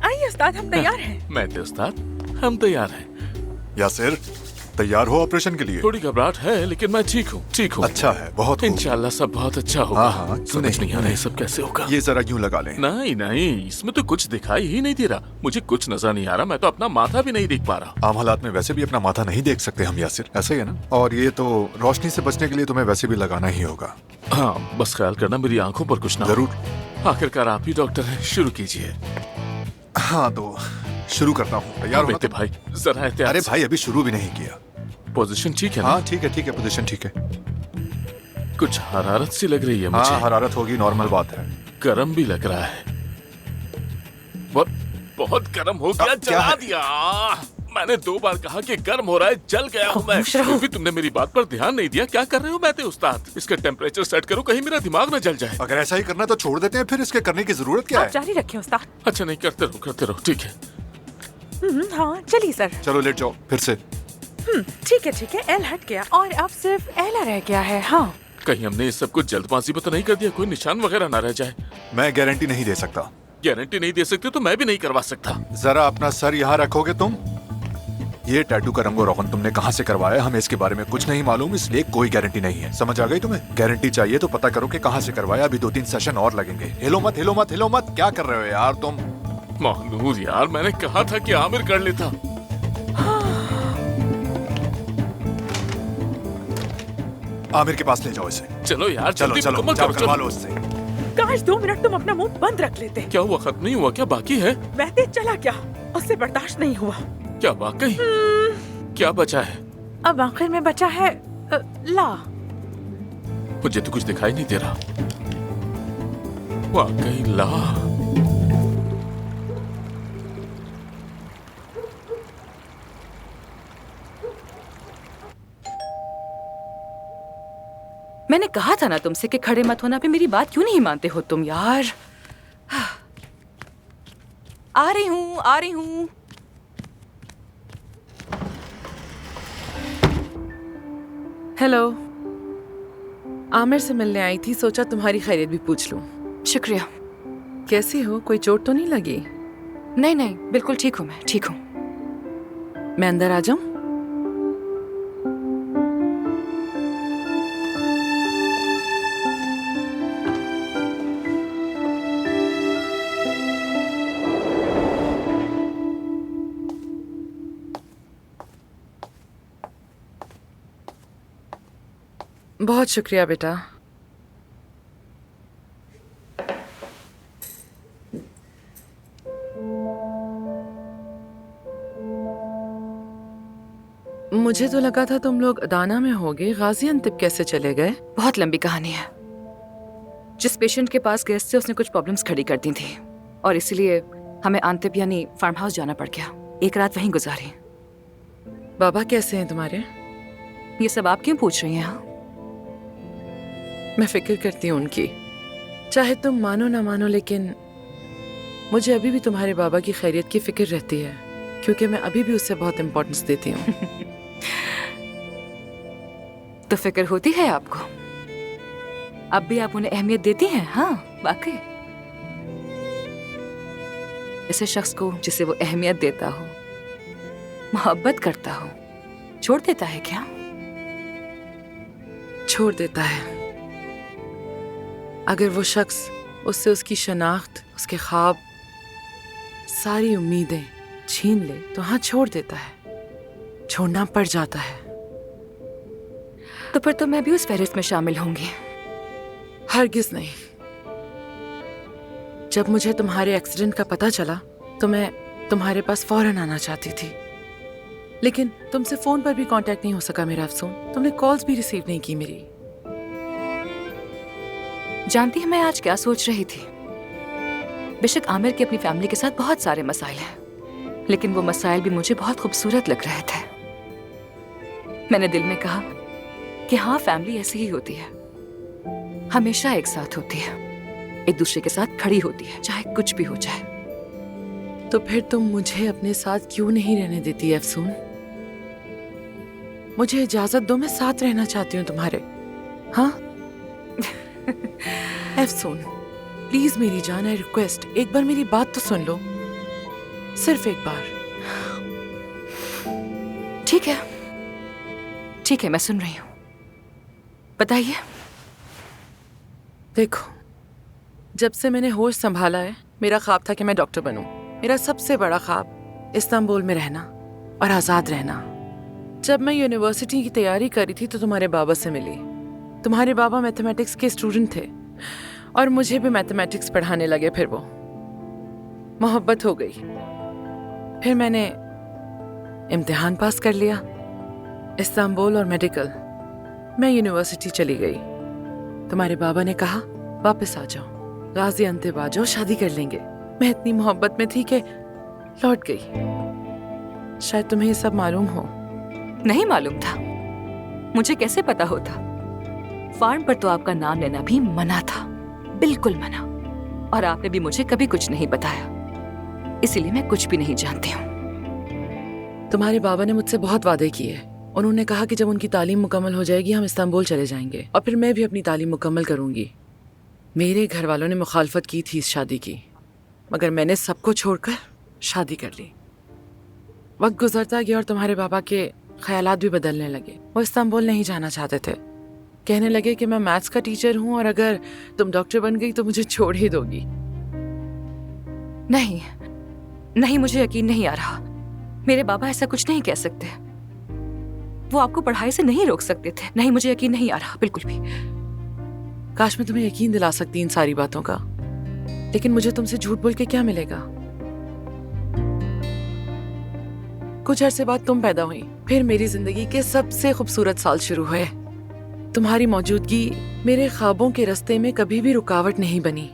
आइए उस्ताद, हम तैयार हैं। मैते उस्ताद, हम तैयार हैं। यासिर, तैयार हो ऑपरेशन के लिए? थोड़ी घबराहट है लेकिन मैं ठीक हूँ, ठीक हूँ। अच्छा है, बहुत खूब। इंशाल्लाह सब बहुत अच्छा होगा। हाँ हाँ, समझ नहीं आ रहा है सब कैसे होगा। ये जरा यूं लगा लें। नहीं नहीं, इसमें तो कुछ दिखाई ही नहीं दे रहा, मुझे कुछ नजर नहीं आ रहा, मैं तो अपना माथा भी नहीं देख पा रहा। आम हालात में वैसे भी अपना माथा नहीं देख सकते हम यासिर, ऐसा ही है ना? और ये तो रोशनी से बचने के लिए तुम्हें वैसे भी लगाना ही होगा। हाँ, बस ख्याल करना मेरी आंखों पर कुछ ना। जरूर। आखिरकार आप ही डॉक्टर हैं, शुरू कीजिए। हाँ तो शुरू करता हूँ, तैयार हो? भाई जरा एहतियात। अरे भाई, अभी शुरू भी नहीं किया। पोजीशन ठीक है ना? हाँ ठीक है, पोजीशन ठीक है। कुछ हरारत सी लग रही है मुझे। हाँ, हरारत होगी, नॉर्मल बात है। गर्म भी लग रहा है, बहुत गर्म हो गया, जला दिया। मैंने 2 बार कहा कि गर्म हो रहा है, जल गया हूँ मैं। फिर भी तुमने मेरी बात पर ध्यान नहीं दिया। क्या कर रहे हो मैते उस्ताद? इसका टेम्परेचर सेट करो, कहीं मेरा दिमाग न जल जाए। अगर ऐसा ही करना तो छोड़ देते हैं, फिर इसके करने की जरूरत क्या है? जारी रखिए उस्ताद। अच्छा नहीं, करते रहो, ठीक है। हाँ चलिए सर। चलो लेट जाओ फिर से। ठीक है, एल हट गया और अब सिर्फ एला रह गया है। हाँ, कहीं हमने इस सब कुछ जल्दबाजी में तो नहीं कर दिया? कोई निशान वगैरह ना रह जाए। मैं गारंटी नहीं दे सकता। गारंटी नहीं दे सकते तो मैं भी नहीं करवा सकता। जरा अपना सर यहाँ रखोगे तुम? ये टैटू का रंगो रोगन तुमने कहाँ से करवाया? हमें इसके बारे में कुछ नहीं मालूम, इसलिए कोई गारंटी नहीं है। समझ आ गई तुम्हें? गारंटी चाहिए तो पता करो कि कहाँ से करवाया। अभी 2-3 सेशन और लगेंगे। हिलो मत। क्या कर रहे हो यार तुम? मानूर यार, मैंने कहा था कि आमिर कर लेता। आमिर के पास ले जाओ इसे। चलो यार, चलो जल्दी चलो मुकम्मल जाओ, करो, करवा चलो। लो उससे। काश 2 मिनट तुम अपना मुंह बंद रख लेते। क्या हुआ? खत्म नहीं हुआ क्या? बाकी है? वैसे चला क्या? उससे बर्दाश्त नहीं हुआ। क्या वाकई? क्या बचा है? अब आखिर में बचा है ला। मुझे तो कुछ दिखाई नहीं दे रहा। वाकई ला। मैंने कहा था ना तुमसे कि खड़े मत होना पे मेरी बात क्यों नहीं मानते हो तुम यार। आ रही हूँ। हेलो, आमिर से मिलने आई थी, सोचा तुम्हारी खैरियत भी पूछ लूं। शुक्रिया। कैसी हो? कोई चोट तो नहीं लगी? नहीं, बिल्कुल ठीक हूँ, मैं ठीक हूँ। मैं अंदर आ जाऊं? बहुत शुक्रिया बेटा। मुझे तो लगा था तुम लोग अदाना में होगे, गाजियाबाद कैसे चले गए? बहुत लंबी कहानी है। जिस पेशेंट के पास गए थे उसने कुछ प्रॉब्लम्स खड़ी कर दी थी और इसलिए हमें आंतिप यानी फार्म हाउस जाना पड़ गया। एक रात वहीं गुजारी। बाबा कैसे हैं तुम्हारे? ये सब आप क्यों पूछ रही हैं? हाँ, मैं फिक्र करती हूँ उनकी, चाहे तुम मानो ना मानो, लेकिन मुझे अभी भी तुम्हारे बाबा की खैरियत की फिक्र रहती है, क्योंकि मैं अभी भी उससे बहुत इम्पोर्टेंस देती हूँ। तो फिक्र होती है आपको? अब भी आप उन्हें अहमियत देती हैं? हाँ, वाकई। ऐसे शख्स को जिसे वो अहमियत देता हो, मोहब्बत करता हो, छोड़ देता है क्या? छोड़ देता है। अगर वो शख्स उससे उसकी शनाख्त, उसके ख्वाब, सारी उम्मीदें छीन ले तो हाँ, छोड़ देता है, छोड़ना पड़ जाता है। तो फिर तो मैं भी उस फहरिस्त में शामिल होंगी। हरगिज नहीं। जब मुझे तुम्हारे एक्सीडेंट का पता चला तो मैं तुम्हारे पास फौरन आना चाहती थी, लेकिन तुमसे फोन पर भी कांटेक्ट नहीं हो सका मेरा अफसोस। तुमने कॉल्स भी रिसीव नहीं की मेरी। जानती है मैं आज क्या सोच रही थी? बेशक आमिर की अपनी फैमिली के साथ बहुत सारे मसाइल हैं, लेकिन वो मसाइल भी मुझे बहुत खूबसूरत लग रहे थे। मैंने दिल में कहा कि हाँ, फैमिली ऐसी ही होती है, हमेशा एक साथ होती है, एक दूसरे के साथ खड़ी होती है, चाहे कुछ भी हो जाए। तो फिर तुम मुझे अपने साथ क्यों नहीं रहने देती अफसून? मुझे इजाजत दो, मैं साथ रहना चाहती हूँ तुम्हारे। हाँ अफसून, प्लीज मेरी जान, आई रिक्वेस्ट, एक बार मेरी बात तो सुन लो, सिर्फ एक बार। ठीक है, मैं सुन रही हूँ, बताइए। देखो, जब से मैंने होश संभाला है, मेरा ख्वाब था कि मैं डॉक्टर बनूं। मेरा सबसे बड़ा ख्वाब इस्तांबुल में रहना और आज़ाद रहना। जब मैं यूनिवर्सिटी की तैयारी कर रही थी तो तुम्हारे बाबा से मिली। तुम्हारे बाबा मैथमेटिक्स के स्टूडेंट थे और मुझे भी मैथमेटिक्स पढ़ाने लगे। फिर वो मोहब्बत हो गई। फिर मैंने इम्तिहान पास कर लिया, इस्तांबुल और मेडिकल। मैं यूनिवर्सिटी चली गई। तुम्हारे बाबा ने कहा वापस आ जाओ, गाजियाबाद आ जाओ, शादी कर लेंगे। मैं इतनी मोहब्बत में थी कि लौट गई। शायद तुम्हें ये सब मालूम हो। नहीं मालूम था, मुझे कैसे पता होता? फार्म पर तो आपका नाम लेना भी मना था, बिल्कुल मना, और आपने भी मुझे कभी कुछ नहीं बताया, इसीलिए मैं कुछ भी नहीं जानती हूँ। तुम्हारे बाबा ने मुझसे बहुत वादे किए। उन्होंने कहा कि जब उनकी तालीम मुकम्मल हो जाएगी हम इस्तांबुल चले जाएंगे और फिर मैं भी अपनी तालीम मुकम्मल करूंगी। मेरे घर वालों ने मुखालफत की थी इस शादी की, मगर मैंने सबको छोड़कर शादी कर ली। वक्त गुजरता गया और तुम्हारे बाबा के ख्यालात भी बदलने लगे। वो इस्तांबुल नहीं जाना चाहते थे। कहने लगे कि मैं मैथ्स का टीचर हूँ और अगर तुम डॉक्टर बन गई तो मुझे छोड़ ही दोगी। नहीं, मुझे यकीन नहीं आ रहा। मेरे बाबा ऐसा कुछ नहीं कह सकते। वो आपको पढ़ाई से नहीं रोक सकते थे। नहीं, मुझे यकीन नहीं आ रहा बिल्कुल भी। काश मैं तुम्हें यकीन दिला सकती इन सारी बातों का, लेकिन मुझे तुमसे झूठ बोल के क्या मिलेगा। कुछ अरसे बाद तुम पैदा हुई, फिर मेरी जिंदगी के सबसे खूबसूरत साल शुरू हुए। तुम्हारी मौजूदगी मेरे ख्वाबों के रास्ते में कभी भी रुकावट नहीं बनी।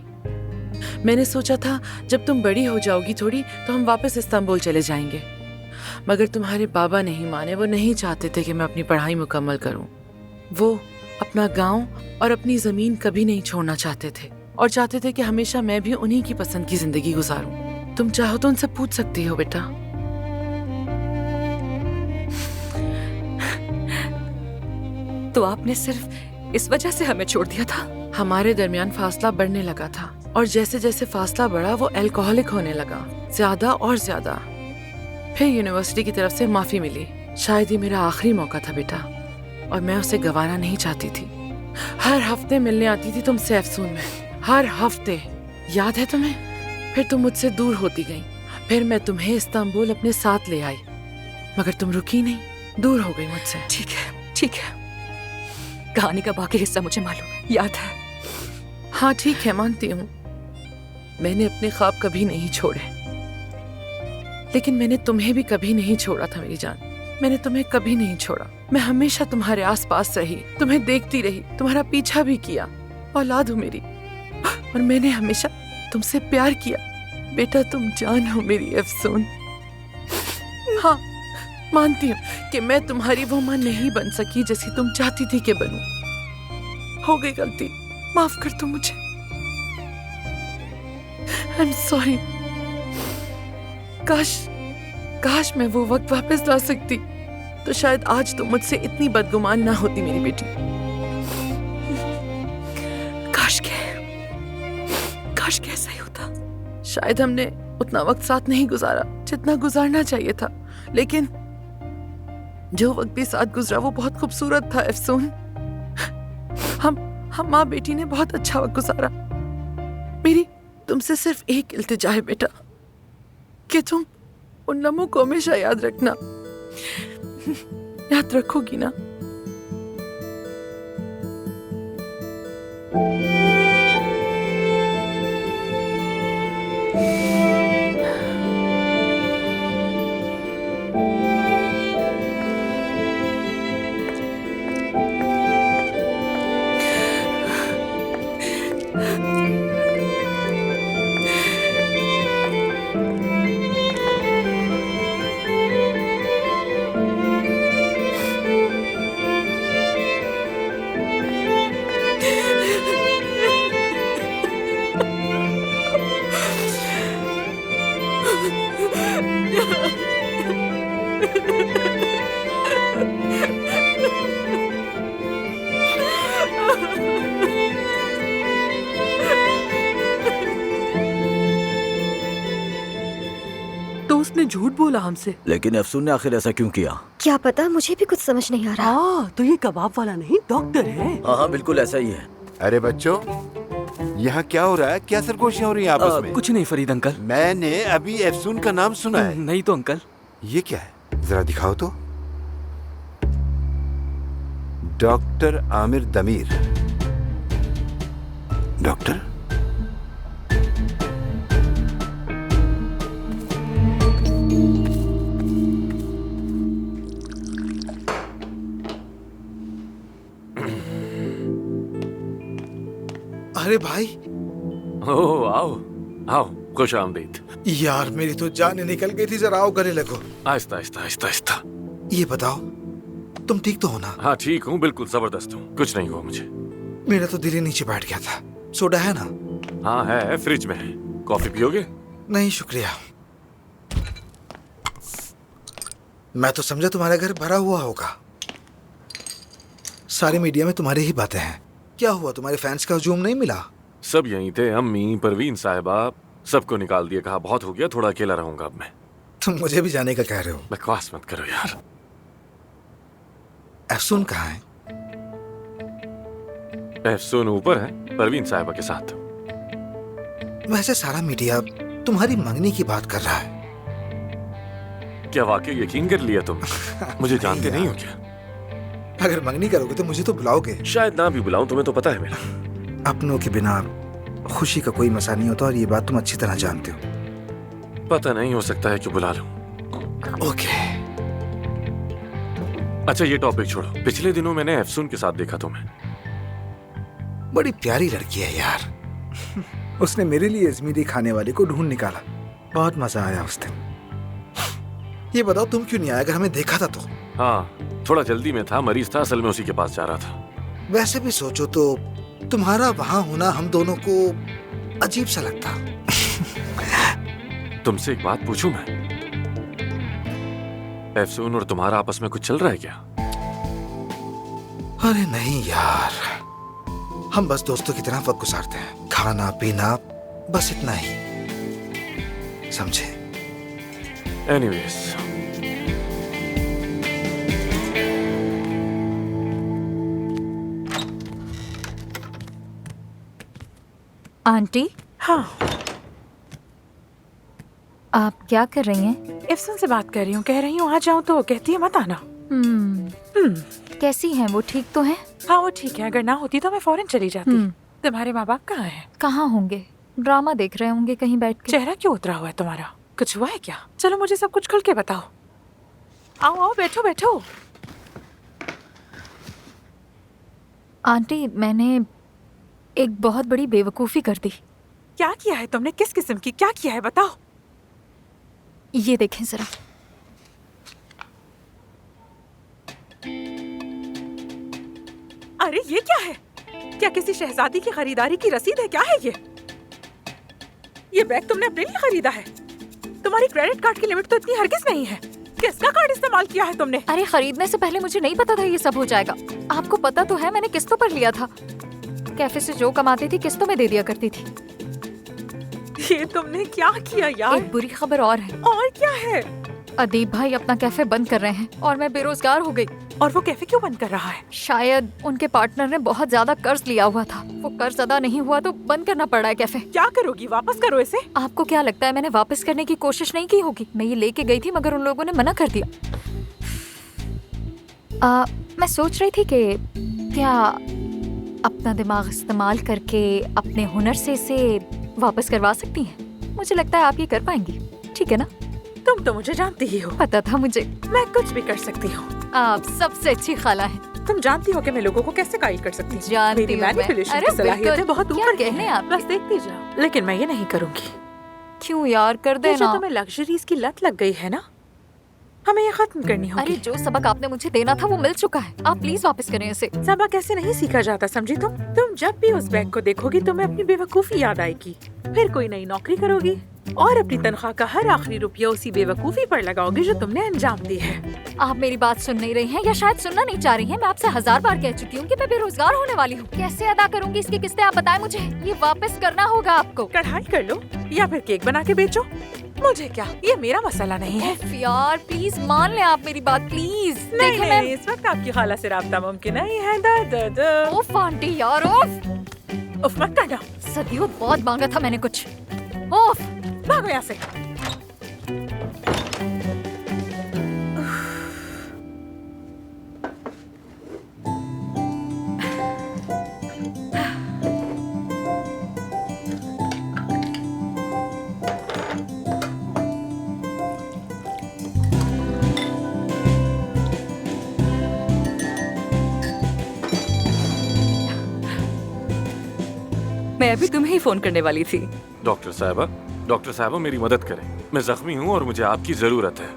मैंने सोचा था जब तुम बड़ी हो जाओगी थोड़ी तो हम वापस इस्तांबुल चले जाएंगे, मगर तुम्हारे बाबा नहीं माने। वो नहीं चाहते थे कि मैं अपनी पढ़ाई मुकम्मल करूं। वो अपना गांव और अपनी जमीन कभी नहीं छोड़ना चाहते थे और चाहते थे कि हमेशा मैं भी उन्हीं की पसंद की जिंदगी गुजारूं। तुम चाहो तो उनसे पूछ सकती हो बेटा। तो आपने सिर्फ इस वजह से हमें छोड़ दिया था? हमारे दरमियान फासला बढ़ने लगा था और जैसे जैसे फासला बढ़ा वो अल्कोहलिक होने लगा, ज्यादा और ज्यादा। फिर यूनिवर्सिटी की तरफ से माफी मिली। शायद ये मेरा आखिरी मौका था बेटा, और मैं उसे गंवाना नहीं चाहती थी। हर हफ्ते मिलने आती थी तुमसे अफसून में, हर हफ्ते, याद है तुम्हें? फिर तुम मुझसे दूर होती गई। फिर मैं तुम्हें इस्तांबुल अपने साथ ले आई, मगर तुम रुकी नहीं, दूर हो गई मुझसे। ठीक है, ठीक है, कहानी का बाकी हिस्सा मुझे मालूम है, याद है। हाँ ठीक है, मानती हूँ मैंने अपने ख्वाब कभी नहीं छोड़े, लेकिन मैंने तुम्हें भी कभी नहीं छोड़ा था मेरी जान। मैंने तुम्हें कभी नहीं छोड़ा। मैं हमेशा तुम्हारे आसपास रही, तुम्हें देखती रही, तुम्हारा पीछा भी किया। औलाद हो मेरी, और मैंने हमेशा तुमसे प्यार किया। बेटा तुम जान हो मेरी अफसून। हाँ मानती हूँ कि मैं तुम्हारी वो माँ नहीं बन सकी जैसी तुम चाहती थी कि बनूं। हो गई गलती, माफ कर दो मुझे। I am sorry. काश मैं वो वक्त वापस ला सकती तो शायद आज तुम मुझसे इतनी बदगुमान ना होती मेरी बेटी। काश के ऐसा ही होता। शायद हमने उतना वक्त साथ नहीं गुजारा जितना गुजारना चाहिए था, लेकिन जो वक्त भी साथ गुजरा वो बहुत खूबसूरत था अफसून। हम माँ बेटी ने बहुत अच्छा वक्त गुजारा। मेरी तुमसे सिर्फ एक इल्तिजा है बेटा कि तुम उन लम्हों को हमेशा याद रखना। याद रखोगी ना? तो उसने झूठ बोला हमसे। लेकिन अफसून ने आखिर ऐसा क्यों किया? क्या पता, मुझे भी कुछ समझ नहीं आ रहा। तो ये कबाब वाला नहीं डॉक्टर है। हाँ बिल्कुल ऐसा ही है। अरे बच्चों, यहाँ क्या हो रहा है? क्या सरगोशियाँ हो रही हैं आपस में? कुछ नहीं फरीद अंकल। मैंने अभी अफसून का नाम सुना है। नहीं तो अंकल। ये क्या है, जरा दिखाओ तो। Doctor Aamir Damir. डॉक्टर? अरे भाई। ओह आओ आओ, खुश आमदीद। यार मेरी तो जान निकल गई थी, जरा आओ गले लगो। आहिस्ता आहिस्ता आहिस्ता आहिस्ता। ये बताओ तुम ठीक तो हो ना? हाँ ठीक हूँ, बिल्कुल जबरदस्त हूँ, कुछ नहीं हुआ मुझे। मेरा तो दिल ही नीचे बैठ गया था। सोडा है ना? हाँ है, फ्रिज में है। कॉफी पियोगे? नहीं शुक्रिया। मैं तो समझा तुम्हारा घर भरा हुआ होगा। सारे मीडिया में तुम्हारी ही बातें हैं। क्या हुआ, तुम्हारे फैंस का हुजूम नहीं मिला? सब यहीं थे, अम्मी, परवीन साहिबा, सबको निकाल दिया। कहा बहुत हो गया, थोड़ा अकेला रहूंगा अब मैं। तुम मुझे भी जाने का कह रहे हो? बकवास मत करो यार। अफसून कहाँ है? अफसून ऊपर है, परवीन साहिबा के साथ। वैसे सारा मीडिया तुम्हारी मंगनी की बात कर रहा है। क्या वाकई यकीन कर लिया तुम? मुझे जानते नहीं हो क्या? अगर मंगनी करोगे तो मुझे तो बुलाओगे। शायद ना भी बुलाऊं, तुम्हें तो पता है मेरा। अपनों के बिना खुशी का कोई मसा नहीं होता और ये बात तुम अच्छी तरह जानते हो। पता नहीं, हो सकता है कि बुला लूं। ओके। अच्छा ये टॉपिक छोड़ो, पिछले दिनों मैंने एफसून के साथ देखा तुम्हें। बड़ी प्यारी लड़की है यार। उसने मेरे लिए अजमीरी खाने वाले को ढूंढ निकाला, बहुत मजा आया उस दिन। ये बताओ तुम क्यों नहीं आए? अगर हमें देखा था तो। हाँ, थोड़ा जल्दी में था, मरीज था, असल में उसी के पास जा रहा था। वैसे भी सोचो तो तुम्हारा वहां होना हम दोनों को अजीब सा लगता। तुमसे एक बात पूछूं मैं? एफसून और तुम्हारा आपस में कुछ चल रहा है क्या? अरे नहीं यार, हम बस दोस्तों की तरह वक्त गुजारते हैं, खाना पीना, बस इतना ही, समझे? Anyways, aunty. हाँ, आप क्या कर रही हैं? एफसून से बात कर रही हूँ। कह रही हूँ आ जाऊँ तो कहती है मत आना। कैसी हैं वो? ठीक तो हैं? हाँ वो ठीक है, अगर ना होती तो मैं फौरन चली जाती। तुम्हारे माँ बाप कहाँ हैं? कहाँ होंगे? ड्रामा देख रहे होंगे कहीं बैठ के। चेहरा क्यों उतरा हुआ है तुम्हारा? कुछ हुआ है क्या? चलो मुझे सब कुछ खुल के बताओ। आओ आओ, बैठो बैठो। आंटी, मैंने एक बहुत बड़ी बेवकूफ़ी कर दी। क्या किया है तुमने? किस किस्म की? क्या किया है बताओ। ये देखें जरा। अरे ये क्या है? क्या किसी शहजादी की खरीदारी की रसीद है? क्या है ये बैग तुमने अपने लिए खरीदा है? तुम्हारी क्रेडिट कार्ड की लिमिट तो इतनी हरगिज नहीं है। किसका कार्ड इस्तेमाल किया है तुमने? अरे खरीदने से पहले मुझे नहीं पता था ये सब हो जाएगा। आपको पता तो है, मैंने किस्तों पर लिया था। कैफे से जो कमाती थी किस्तों में दे दिया करती थी। ये तुमने क्या किया यार? एक बुरी खबर और है। और क्या है? अदीब भाई अपना कैफे बंद कर रहे हैं और मैं बेरोजगार हो गई। और वो कैफे क्यों बंद कर रहा है? शायद उनके पार्टनर ने बहुत ज्यादा कर्ज लिया हुआ था, वो कर्ज अदा नहीं हुआ तो बंद करना पड़ रहा है कैफे। क्या करोगी? वापस करो इसे। आपको क्या लगता है मैंने वापस करने की कोशिश नहीं की होगी? मैं ये लेके गई थी मगर उन लोगों ने मना कर दिया। मैं सोच रही थी कि क्या अपना दिमाग इस्तेमाल करके अपने हुनर से इसे वापस करवा सकती हैं। मुझे लगता है आप ये कर पाएंगी, ठीक है ना? तुम तो मुझे जानती ही हो। पता था मुझे। मैं कुछ भी कर सकती हूँ। आप सबसे अच्छी खाला हैं। तुम जानती हो कि मैं लोगों को कैसे गाइड कर सकती हूँ। जानती मेरी हूँ मैं। मैनिपुलेशन अरे की सलाहियतें बहुत ऊपर कहने हैं। आप बस देखती जाओ। लेकिन मैं ये नहीं करूँगी। क्यों यार? कर ये जो देना। तुम्हें लग्जरीज की लत लग गई है ना, हमें ये खत्म करनी होगी। अरे जो सबक आपने मुझे देना था वो मिल चुका है, आप प्लीज वापस करें इसे। सबक ऐसे नहीं सीखा जाता, समझी तुम? तुम जब भी उस बैग को देखोगी तुम्हें अपनी बेवकूफी याद आएगी, फिर कोई नई नौकरी करोगी और अपनी तनख्वाह का हर आखिरी रुपया उसी बेवकूफी पर लगाओगी जो तुमने अंजाम दी है। आप मेरी बात सुन नहीं रही हैं या शायद सुनना नहीं चाह रही हैं। मैं आपसे 1000 बार कह चुकी हूँ कि मैं बेरोजगार होने वाली हूँ। कैसे अदा करूँगी इसकी किस्तें? आप बताएं मुझे। ये वापस करना होगा आपको। कढ़ाई कर लो या फिर केक बना के बेचो, मुझे क्या, ये मेरा मसला नहीं है। यार प्लीज मान ले आप मेरी बात, प्लीज। नहीं, नहीं, इस वक्त आपकी खाला से राब्ता मुमकिन नहीं है। उफ आंटी यार, उफ मत करना। सदियों बहुत मांगा था मैंने कुछ। उफ, भागो यहाँ से। मैं अभी तुम्हें ही फोन करने वाली थी। डॉक्टर साहबा मेरी मदद करें। मैं जख्मी हूँ और मुझे आपकी जरूरत है।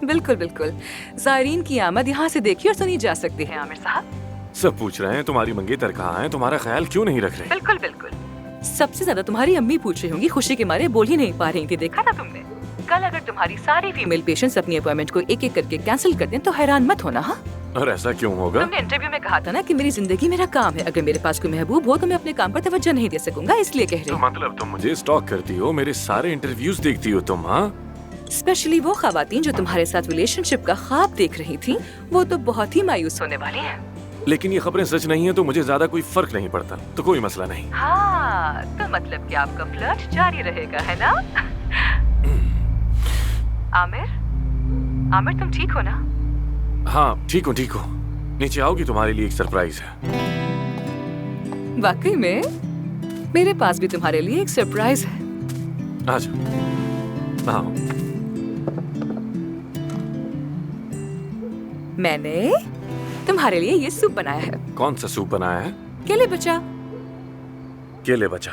बिल्कुल बिल्कुल। ज़ायरीन की आमद यहाँ से देखी और सुनी जा सकती है। आमिर साहब सब पूछ रहे हैं तुम्हारी मंगेतर कहाँ है, तुम्हारा ख्याल क्यों नहीं रख रहे? बिल्कुल बिल्कुल। सबसे ज्यादा तुम्हारी अम्मी पूछ रही होंगी, खुशी के मारे बोल ही नहीं पा रही थी। देखा था तुमने? कल अगर तुम्हारी सारी फीमेल पेशेंट्स अपनी अपॉइंटमेंट को एक एक करके कैंसिल कर दें तो हैरान मत होना। हाँ, और ऐसा क्यों होगा? तुमने इंटरव्यू में कहा था ना कि मेरी जिंदगी मेरा काम है। अगर मेरे पास कोई महबूब हो तो मैं अपने काम पर तवज्जो नहीं दे सकूंगा, इसलिए कह रही हूँ। तो मतलब तुम मुझे स्टॉक करती हो, मेरे सारे इंटरव्यूज देखती हो तुम? हाँ, स्पेशली वो खवातीन जो तुम्हारे साथ रिलेशनशिप का ख्वाब देख रही थी, वो तो बहुत ही मायूस होने वाली हैं। लेकिन ये खबरें सच नहीं है तो मुझे ज्यादा कोई फर्क नहीं पड़ता, तो कोई मसला नहीं। हाँ, तो मतलब कि आपका फ्लर्ट जारी रहेगा, है ना? आमिर तुम ठीक हो ना? हाँ ठीक हूँ। नीचे आओगी, तुम्हारे लिए एक सरप्राइज है। वाकई में मेरे पास भी तुम्हारे लिए एक सरप्राइज है। आ जाओ। आओ। मैंने तुम्हारे लिए ये सूप बनाया है। कौन सा सूप बनाया है? केले बचा। केले बचा?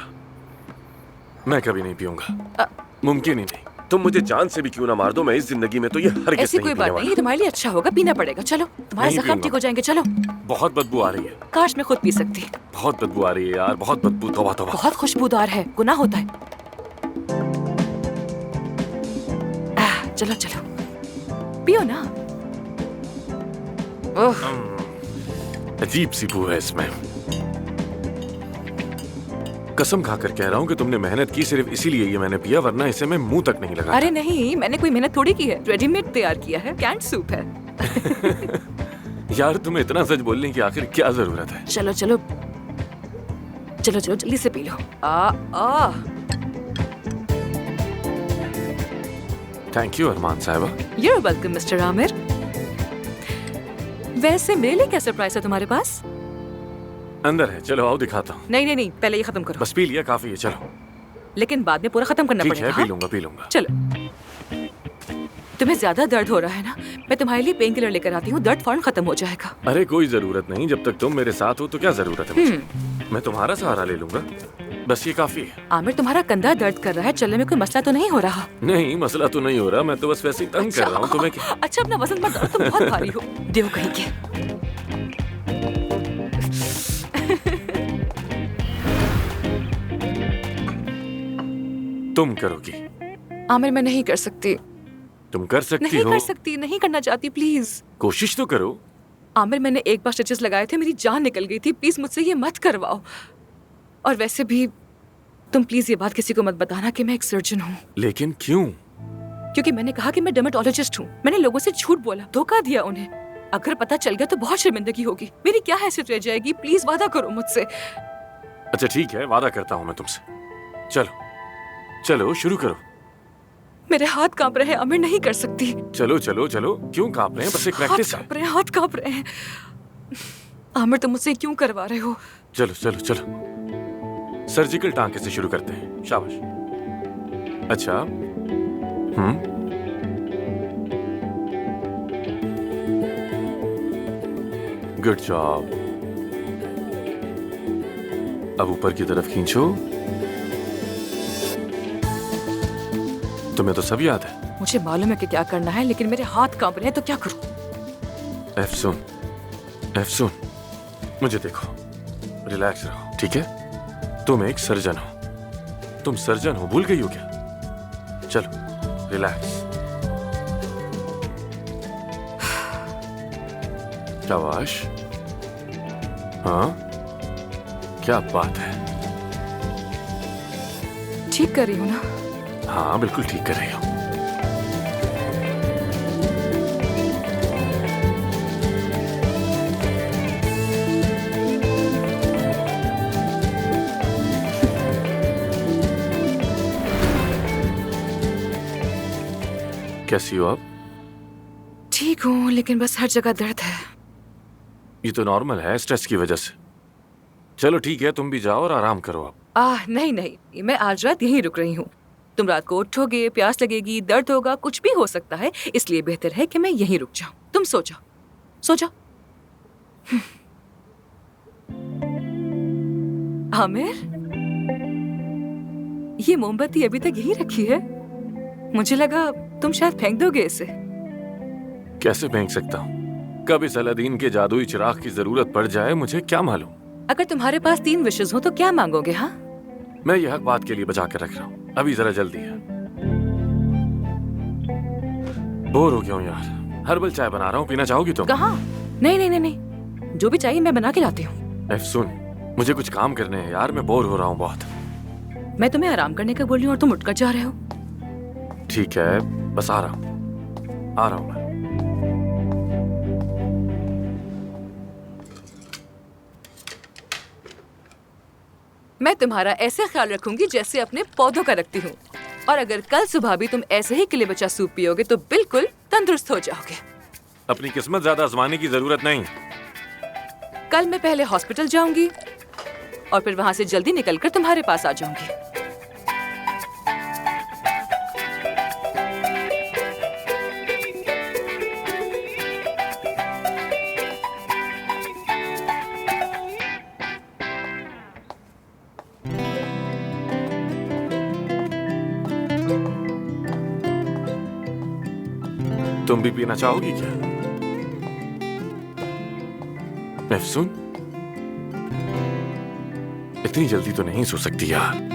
मैं कभी नहीं पीऊंगा, मुमकिन ही नहीं। तुम मुझे जान से भी क्यों ना मार दो, मैं इस जिंदगी में तो ये हरगिज़ ऐसी नहीं कोई पीने बात नहीं, वाला। ये तुम्हारे लिए अच्छा होगा, पीना पड़ेगा। चलो, तुम्हारे नहीं जख्म पीऊंगा। ठीक हो जाएंगे। चलो। बहुत बदबू आ रही है। काश मैं खुद पी सकती। बहुत बदबू आ रही है यार, बहुत बदबू। तौबा तौबा। बहुत खुशबूदार है, गुनाह होता है। चलो चलो, पियो ना। अजीब सी बू है इसमें। कसम खाकर कह रहा हूँ कि तुमने मेहनत की, सिर्फ इसीलिए ये मैंने पिया, वरना इसे मैं मुंह तक नहीं लगा। अरे नहीं, मैंने कोई मेहनत थोड़ी की है, रेडीमेड तैयार किया है, कैंड सूप है। यार तुम्हें इतना सच बोलने की आखिर क्या जरूरत है? चलो चलो चलो चलो, जल्दी से पी लो। थैंक यू अरमान साहिबा। You're welcome, mister Aamir. वैसे मेरे लिए क्या सरप्राइज है तुम्हारे पास? अंदर है, चलो आओ दिखाता हूँ। नहीं नहीं नहीं, पहले ये खत्म करो। बस पी लिया, काफी है, चलो। लेकिन बाद में पूरा खत्म करना ठीक पड़ेगा। है, हाँ? पी लूंगा पी लूंगा। चलो। तुम्हें ज्यादा दर्द हो रहा है ना? मैं तुम्हारे लिए पेन किलर लेकर आती हूँ, दर्द फौरन खत्म हो जाएगा। अरे कोई जरूरत नहीं, जब तक तुम मेरे साथ हो तो क्या जरूरत है मुझे? मैं तुम्हारा सहारा ले लूंगा, बस ये काफी है। आमिर, तुम्हारा कंधा दर्द कर रहा है, चलने में कोई मसला तो नहीं हो रहा? नहीं, मसला तो नहीं हो रहा, मैं तो बस वैसे ही तंग कर रहा हूँ। तुम्हें क्या? अच्छा, अपना वजन मत, तुम बहुत भारी हो। देव कहीं के। तुम करोगी? आमिर, मैं नहीं कर सकती। तुम कर सकती नहीं हो। कर सकती, नहीं करना चाहती, प्लीज। कोशिश तो करो। आमिर, मैंने एक बार स्टिचेस लगाए थे, मेरी जान निकल गई थी, प्लीज मुझसे ये मत करवाओ। और वैसे भी तुम प्लीज ये बात किसी को मत बताना कि मैं एक सर्जन हूँ। लेकिन क्यों? क्योंकि मैंने कहा कि मैं डर्मेटोलॉजिस्ट हूँ। मैंने लोगों से झूठ बोला, धोखा दिया उन्हें। अगर पता चल गया तो बहुत शर्मिंदगी होगी, मेरी क्या हैसियत रह जाएगी। प्लीज वादा करो मुझसे। अच्छा ठीक है, वादा करता हूँ मैं तुमसे। चलो चलो शुरू करो। मेरे हाथ कांप रहे हैं आमिर, नहीं कर सकती। चलो चलो चलो, क्यों कांप रहे हैं? बस एक प्रैक्टिस है। हाथ कांप रहे हैं। आमिर, तुम मुझसे क्यों करवा रहे हो? चलो चलो चलो, सर्जिकल टांके से शुरू करते हैं। शाबाश। अच्छा, गुड जॉब। अब ऊपर की तरफ खींचो। तुम्हें तो सब याद है। मुझे मालूम है कि क्या करना है, लेकिन मेरे हाथ कांप रहे हैं, तो क्या करूं? एफसून, मुझे देखो, रिलैक्स रहो, ठीक है? तुम एक सर्जन हो। तुम सर्जन हो, भूल गई हो क्या? चलो रिलैक्स। शाबाश। हाँ, क्या बात है। ठीक कर रही हूँ ना? हाँ बिल्कुल ठीक कर रही हो। कैसी हो आप? ठीक हूँ, लेकिन बस हर जगह दर्द है। ये तो नॉर्मल है, स्ट्रेस की वजह से। चलो ठीक है, तुम भी जाओ और आराम करो आप। नहीं नहीं, मैं आज रात यहीं रुक रही हूँ। तुम रात को उठोगे, प्यास लगेगी, दर्द होगा, कुछ भी हो सकता है, इसलिए बेहतर है कि मैं यहीं रुक जाऊं। तुम सो जाओ, सो जाओ। आमिर, ये मोमबत्ती अभी तक यहीं रखी है? मुझे लगा तुम शायद फेंक दोगे इसे। कैसे फेंक सकता हूँ? कब इस अलादीन के जादुई चिराग की जरूरत पड़ जाए मुझे क्या मालूम। अगर तुम्हारे पास 3 विशेष हो तो क्या मांगोगे? हाँ, मैं यह हक बात के लिए बचा कर रख रहा हूँ, अभी जरा जल्दी है। बोर हो गया हूँ यार, हर्बल चाय बना रहा हूँ, पीना चाहोगी तुम? कहाँ? नहीं नहीं नहीं नहीं, जो भी चाहिए मैं बना के लाती हूँ। सुन, मुझे कुछ काम करने हैं यार, मैं बोर हो रहा हूँ बहुत। मैं तुम्हें आराम करने का बोल रही हूँ और तुम उठकर जा रहे हो। ठीक है, बस आ रहा हूँ मैं। मैं तुम्हारा ऐसे ख्याल रखूंगी जैसे अपने पौधों का रखती हूँ, और अगर कल सुबह भी तुम ऐसे ही किले बचा सूप पियोगे तो बिल्कुल तंदुरुस्त हो जाओगे। अपनी किस्मत ज्यादा आजमाने की जरूरत नहीं, कल मैं पहले हॉस्पिटल जाऊंगी और फिर वहां से जल्दी निकलकर तुम्हारे पास आ जाऊंगी। तुम भी पीना चाहोगी क्या? अफसून, इतनी जल्दी तो नहीं सो सकती यार।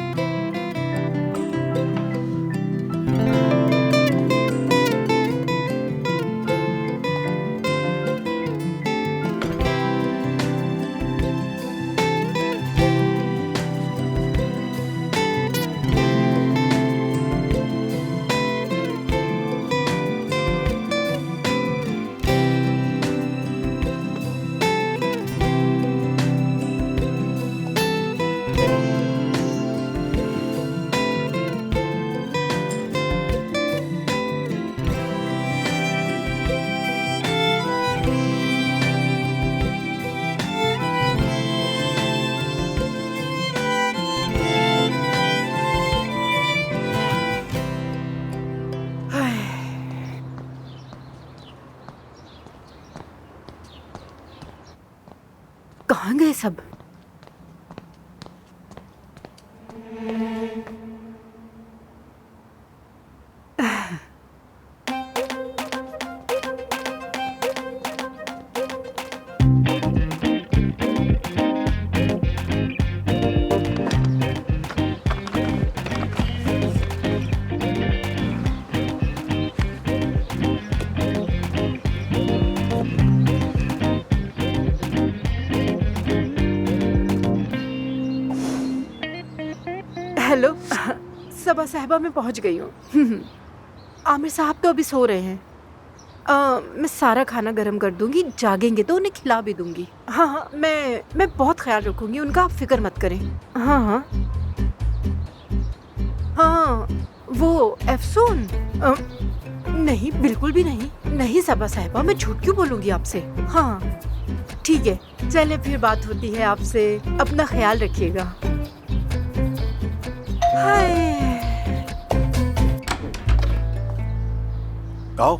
कहाँ गए सब? हेलो, सबा साहिबा मैं पहुंच गई हूँ। आमिर साहब तो अभी सो रहे हैं। मैं सारा खाना गर्म कर दूंगी, जागेंगे तो उन्हें खिला भी दूंगी। हाँ हाँ, मैं बहुत ख्याल रखूंगी उनका, आप फिक्र मत करें। हाँ हाँ हाँ, वो अफसून नहीं, बिल्कुल भी नहीं। नहीं सबा साहिबा, मैं झूठ क्यों बोलूंगी आपसे। हाँ ठीक है, चले फिर बात होती है आपसे। अपना ख्याल रखिएगा। आओ।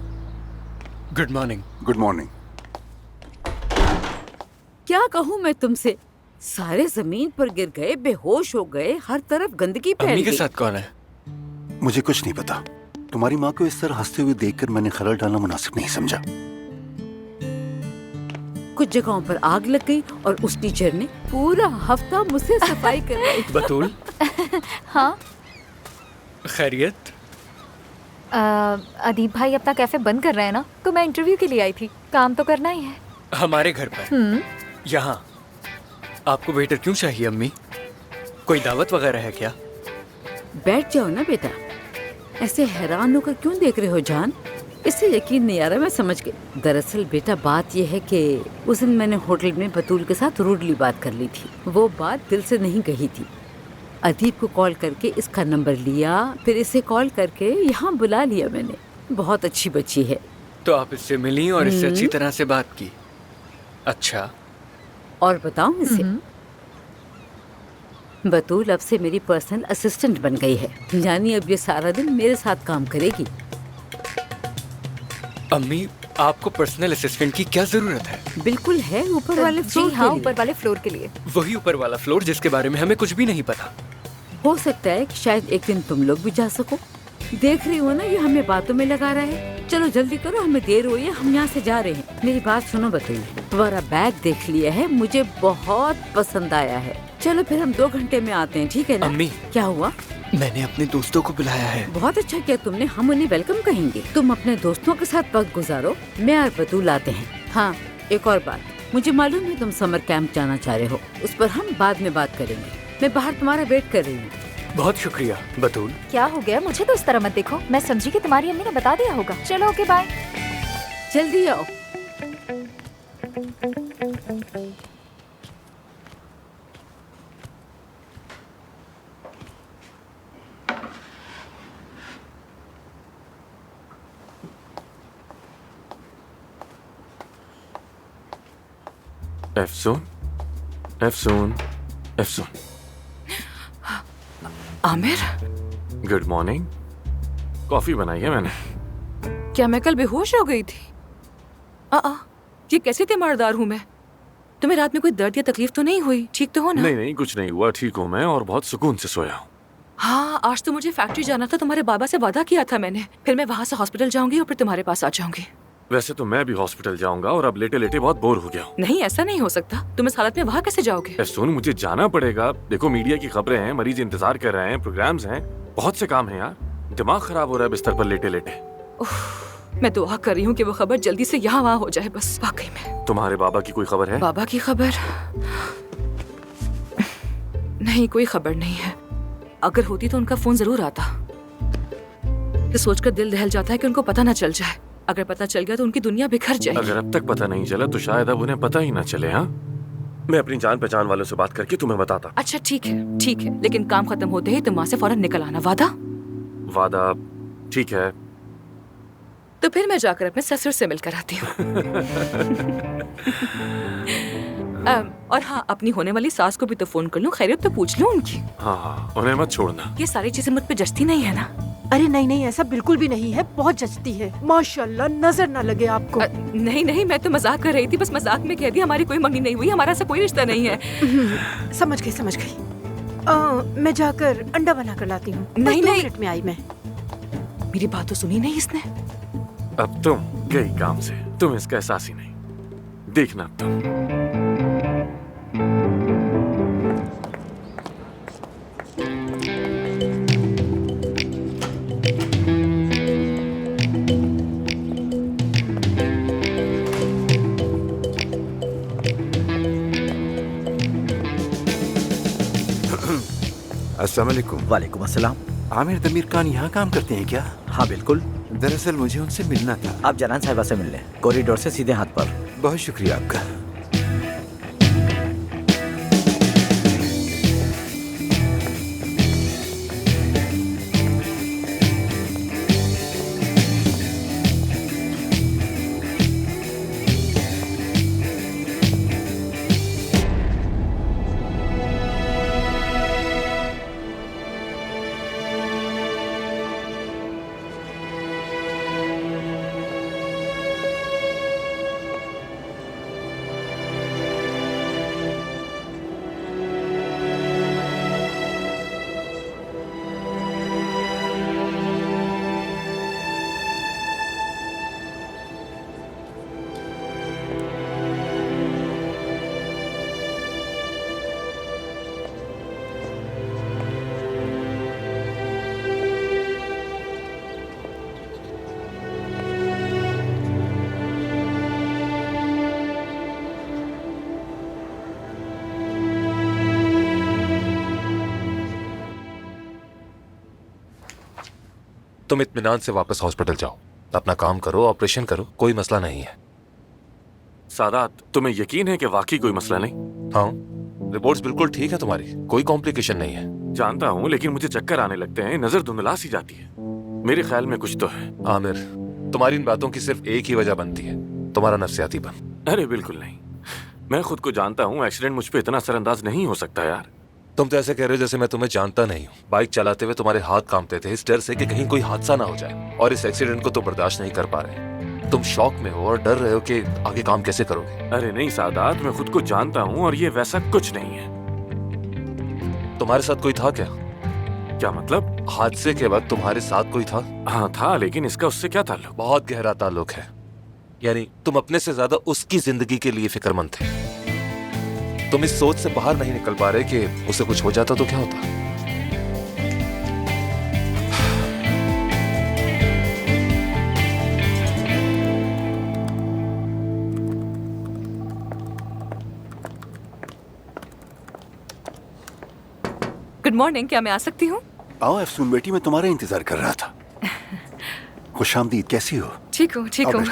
Good morning. Good morning. क्या कहूँ मैं तुमसे, सारे जमीन पर गिर गए, बेहोश हो गए, हर तरफ गंदगी फैल गई। अम्मी के साथ कौन है? मुझे कुछ नहीं पता। तुम्हारी माँ को इस तरह हंसते हुए देखकर मैंने खलल डालना मुनासिब नहीं समझा। कुछ जगहों पर आग लग गई और उस टीचर ने पूरा हफ्ता मुझसे सफाई करवाई। बतूल। हाँ खैरियत? अदीब भाई अपना कैफे बंद कर रहे हैं ना, तो मैं इंटरव्यू के लिए आई थी। काम तो करना ही है। हमारे घर पर? यहाँ? आपको वेटर क्यों चाहिए अम्मी? कोई दावत वगैरह है क्या? बैठ जाओ ना बेटा, ऐसे हैरान होकर क्यों देख रहे हो जान? इससे यकीन नहीं आ रहा, मैं समझ गई। दरअसल बेटा बात यह है कि उस दिन मैंने होटल में बतूल के साथ रूडली बात कर ली थी। वो बात दिल से नहीं कही थी। अदीब को कॉल करके इसका नंबर लिया, फिर इसे कॉल करके यहाँ बुला लिया मैंने। बहुत अच्छी बच्ची है। तो आप इससे मिली और इससे अच्छी तरह से बात की? अच्छा, और बताऊं इसे, बतूल अब से मेरी पर्सनल असिस्टेंट बन गई है। यानी अब ये सारा दिन मेरे साथ काम करेगी। अम्मी आपको पर्सनल असिस्टेंट की क्या जरूरत है? बिल्कुल है, ऊपर वाले फ्लोर। हाँ, ऊपर वाले फ्लोर के लिए। वही ऊपर वाला फ्लोर जिसके बारे में हमें कुछ भी नहीं पता। हो सकता है कि शायद एक दिन तुम लोग भी जा सको। देख रही हो ना, ये हमें बातों में लगा रहा है। चलो जल्दी करो, हमें देर हो रही है, हम यहाँ से जा रहे हैं। मेरी बात सुनो बतूल, तुम्हारा बैग देख लिया है, मुझे बहुत पसंद आया है। चलो फिर हम 2 घंटे में आते हैं, ठीक है ना? अम्मी, क्या हुआ? मैंने अपने दोस्तों को बुलाया है। बहुत अच्छा किया तुमने, हम उन्हें वेलकम कहेंगे। तुम अपने दोस्तों के साथ वक्त गुजारो, मैं और बतूल आते हैं। हाँ, एक और बात, मुझे मालूम है तुम समर कैंप जाना चाह रहे हो, उस पर हम बाद में बात करेंगे। मैं बाहर तुम्हारा वेट कर रही हूँ। बहुत शुक्रिया बतूल। क्या हो गया? मुझे तो इस तरह मत देखो, मैं समझी कि तुम्हारी अम्मी ने बता दिया होगा। चलो ओके बाय। जल्दी आओ। Afsoon, Afsoon, Afsoon. Aamir, good morning. Coffee बनाई है मैंने। क्या मैं कल बेहोश हो गई थी? ये कैसे तीमारदार हूँ मैं? तुम्हें रात में कोई दर्द या तकलीफ तो नहीं हुई? ठीक तो हो ना? नहीं नहीं, कुछ नहीं हुआ, ठीक हूँ मैं और बहुत सुकून से सोया हूँ। हाँ, आज तो मुझे फैक्ट्री जाना था, तुम्हारे बाबा से वादा किया था मैंने। फिर मैं वहाँ से हॉस्पिटल जाऊंगी और फिर तुम्हारे पास आ जाऊंगी। वैसे तो मैं भी हॉस्पिटल जाऊंगा और अब लेटे लेटे बहुत बोर हो गया हूँ। नहीं, ऐसा नहीं हो सकता। तुम इस हालत में वहाँ कैसे जाओगे? सुन, मुझे जाना पड़ेगा। देखो, मीडिया की खबरें हैं, मरीज इंतजार कर रहे हैं, प्रोग्राम्स हैं, बहुत से काम हैं यार। दिमाग खराब हो रहा है बिस्तर पर लेटे लेटे। मैं दुआ कर रही हूँ कि वो खबर जल्दी से यहाँ वहाँ हो जाए बस। वाकई में। तुम्हारे बाबा की कोई खबर है? बाबा की खबर? नहीं, कोई खबर नहीं है। अगर होती तो उनका फोन जरूर आता। ये सोचकर दिल दहल जाता है कि उनको पता न चल जाए। अगर पता चल गया तो उनकी दुनिया बिखर जाएगी। अगर अब तक पता नहीं चला तो शायद अब उन्हें पता ही ना चले। हाँ, मैं अपनी जान पहचान वालों से बात करके तुम्हें बताता। अच्छा ठीक है, ठीक है, लेकिन काम खत्म होते ही तुम वहाँ से फौरन निकल आना। वादा? वादा, ठीक है। तो फिर मैं जाकर अपने ससुर से मिलकर आती हूँ। और हाँ, अपनी होने वाली सास को भी तो फोन कर लूं, खैरियत तो पूछ लूं उनकी। हाँ, उन्हें मत छोड़ना। ये सारी चीजें मुझ पे जचती नहीं है ना? अरे नहीं नहीं, ऐसा बिल्कुल भी नहीं है, बहुत जचती है माशाल्लाह, नजर ना लगे आपको। नहीं नहीं, मैं तो मजाक कर रही थी, बस मजाक में कह दिया। हमारी कोई मंगनी नहीं हुई, हमारा ऐसा कोई रिश्ता नहीं है। समझ गई समझ गई। मैं जाकर अंडा बना कर लाती हूँ। नहीं नहीं, 2 मिनट में आई मैं। मेरी बात तो सुनी नहीं इसने। अब तुम गई काम से, तुम इसका एहसास ही नहीं। देखना अब तुम। अस्सलाम वालेकुम। वालेकुम अस्सलाम। आमिर दमीर खान यहाँ काम करते हैं क्या? हाँ बिल्कुल। दरअसल मुझे उनसे मिलना था। आप जनान साहिबा से मिल लें, कॉरिडोर से सीधे हाथ पर। बहुत शुक्रिया आपका। तुम इत्मीनान से वापस हॉस्पिटल जाओ, अपना काम करो, ऑपरेशन करो, कोई मसला नहीं है। सादात, तुम्हें यकीन है कि वाकई कोई मसला नहीं? हाँ, रिपोर्ट्स बिल्कुल ठीक है तुम्हारी, कोई कॉम्प्लिकेशन नहीं है। जानता हूँ, लेकिन मुझे चक्कर आने लगते हैं, नजर धुंधला सी जाती है। मेरे ख्याल में कुछ तो है। आमिर, तुम्हारी इन बातों की सिर्फ एक ही वजह बनती है, तुम्हारा नफ्सियातीपन। अरे बिल्कुल नहीं, मैं खुद को जानता हूँ। एक्सीडेंट मुझ पे इतना असरअंदाज नहीं हो सकता यार। तुम तो ऐसे कह रहे हो जैसे मैं तुम्हें जानता नहीं हूँ। बाइक चलाते हुए तुम्हारे हाथ कांपते थे इस डर से कि कहीं कोई हादसा ना हो जाए, और इस एक्सीडेंट को तो बर्दाश्त नहीं कर पा रहे। तुम शॉक में हो और डर रहे हो कि आगे काम कैसे करोगे। अरे नहीं सादात, मैं खुद को जानता हूँ और ये वैसा कुछ नहीं है। तुम्हारे साथ कोई था क्या? क्या मतलब? हादसे के वक्त तुम्हारे साथ कोई था? हाँ था, लेकिन इसका उससे क्या ताल्लुक? बहुत गहरा ताल्लुक है। यानी तुम अपने से ज्यादा उसकी जिंदगी के लिए फिक्रमंद थे। तुम इस सोच से बाहर नहीं निकल पा रहे कि उसे कुछ हो जाता तो क्या होता। गुड मॉर्निंग, क्या मैं आ सकती हूँ? आओ अफसून बेटी, मैं तुम्हारा इंतजार कर रहा था। खुशामदीद, कैसी हो? ठीक हूँ, ठीक हूँ।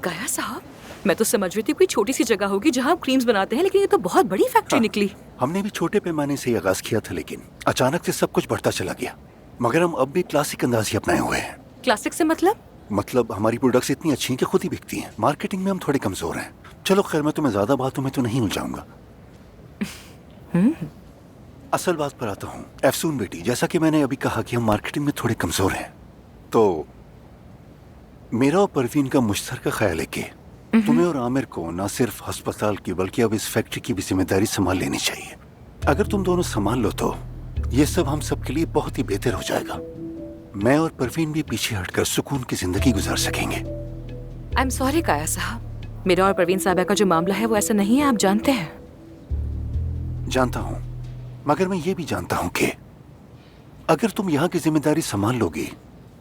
गाया साहब, मैं तो समझ रही थी कोई छोटी सी जगह होगी जहाँ आप क्रीम्स बनाते हैं, लेकिन ये तो बहुत बड़ी फैक्ट्री निकली। हमने भी छोटे पैमाने से आगाज किया था, लेकिन अचानक से सब कुछ बढ़ता चला गया। मगर हम अब भी क्लासिक अंदाज ही अपनाए हुए हैं। क्लासिक से मतलब हमारी प्रोडक्ट्स इतनी अच्छी हैं कि खुद ही बिकती हैं। मार्केटिंग में हम थोड़े कमजोर हैं। चलो खैर, मैं तुम्हें ज्यादा बातों में तो नहीं उलझाऊंगा। असल बात पर आता हूँ। अफसून बेटी, जैसा कि मैंने अभी कहा कि हम मार्केटिंग में थोड़े कमजोर हैं, तो मेरा और परवीन का मुश्तरका ख्याल है कि तुम्हें और आमिर को न सिर्फ अस्पताल की बल्कि अब इस फैक्ट्री की भी जिम्मेदारी संभाल लेनी चाहिए। अगर तुम दोनों संभाल लो तो ये सब हम सब के लिए बहुत ही बेहतर हो जाएगा। मैं और परवीन भी पीछे हटकर सुकून की जिंदगी गुजार सकेंगे। आई एम सॉरी काया साहब, मेरा और परवीन साहबा का जो मामला है वो ऐसा नहीं है, आप जानते हैं। जानता हूँ, मगर मैं ये भी जानता हूँ कि अगर तुम यहाँ की जिम्मेदारी संभाल लोगी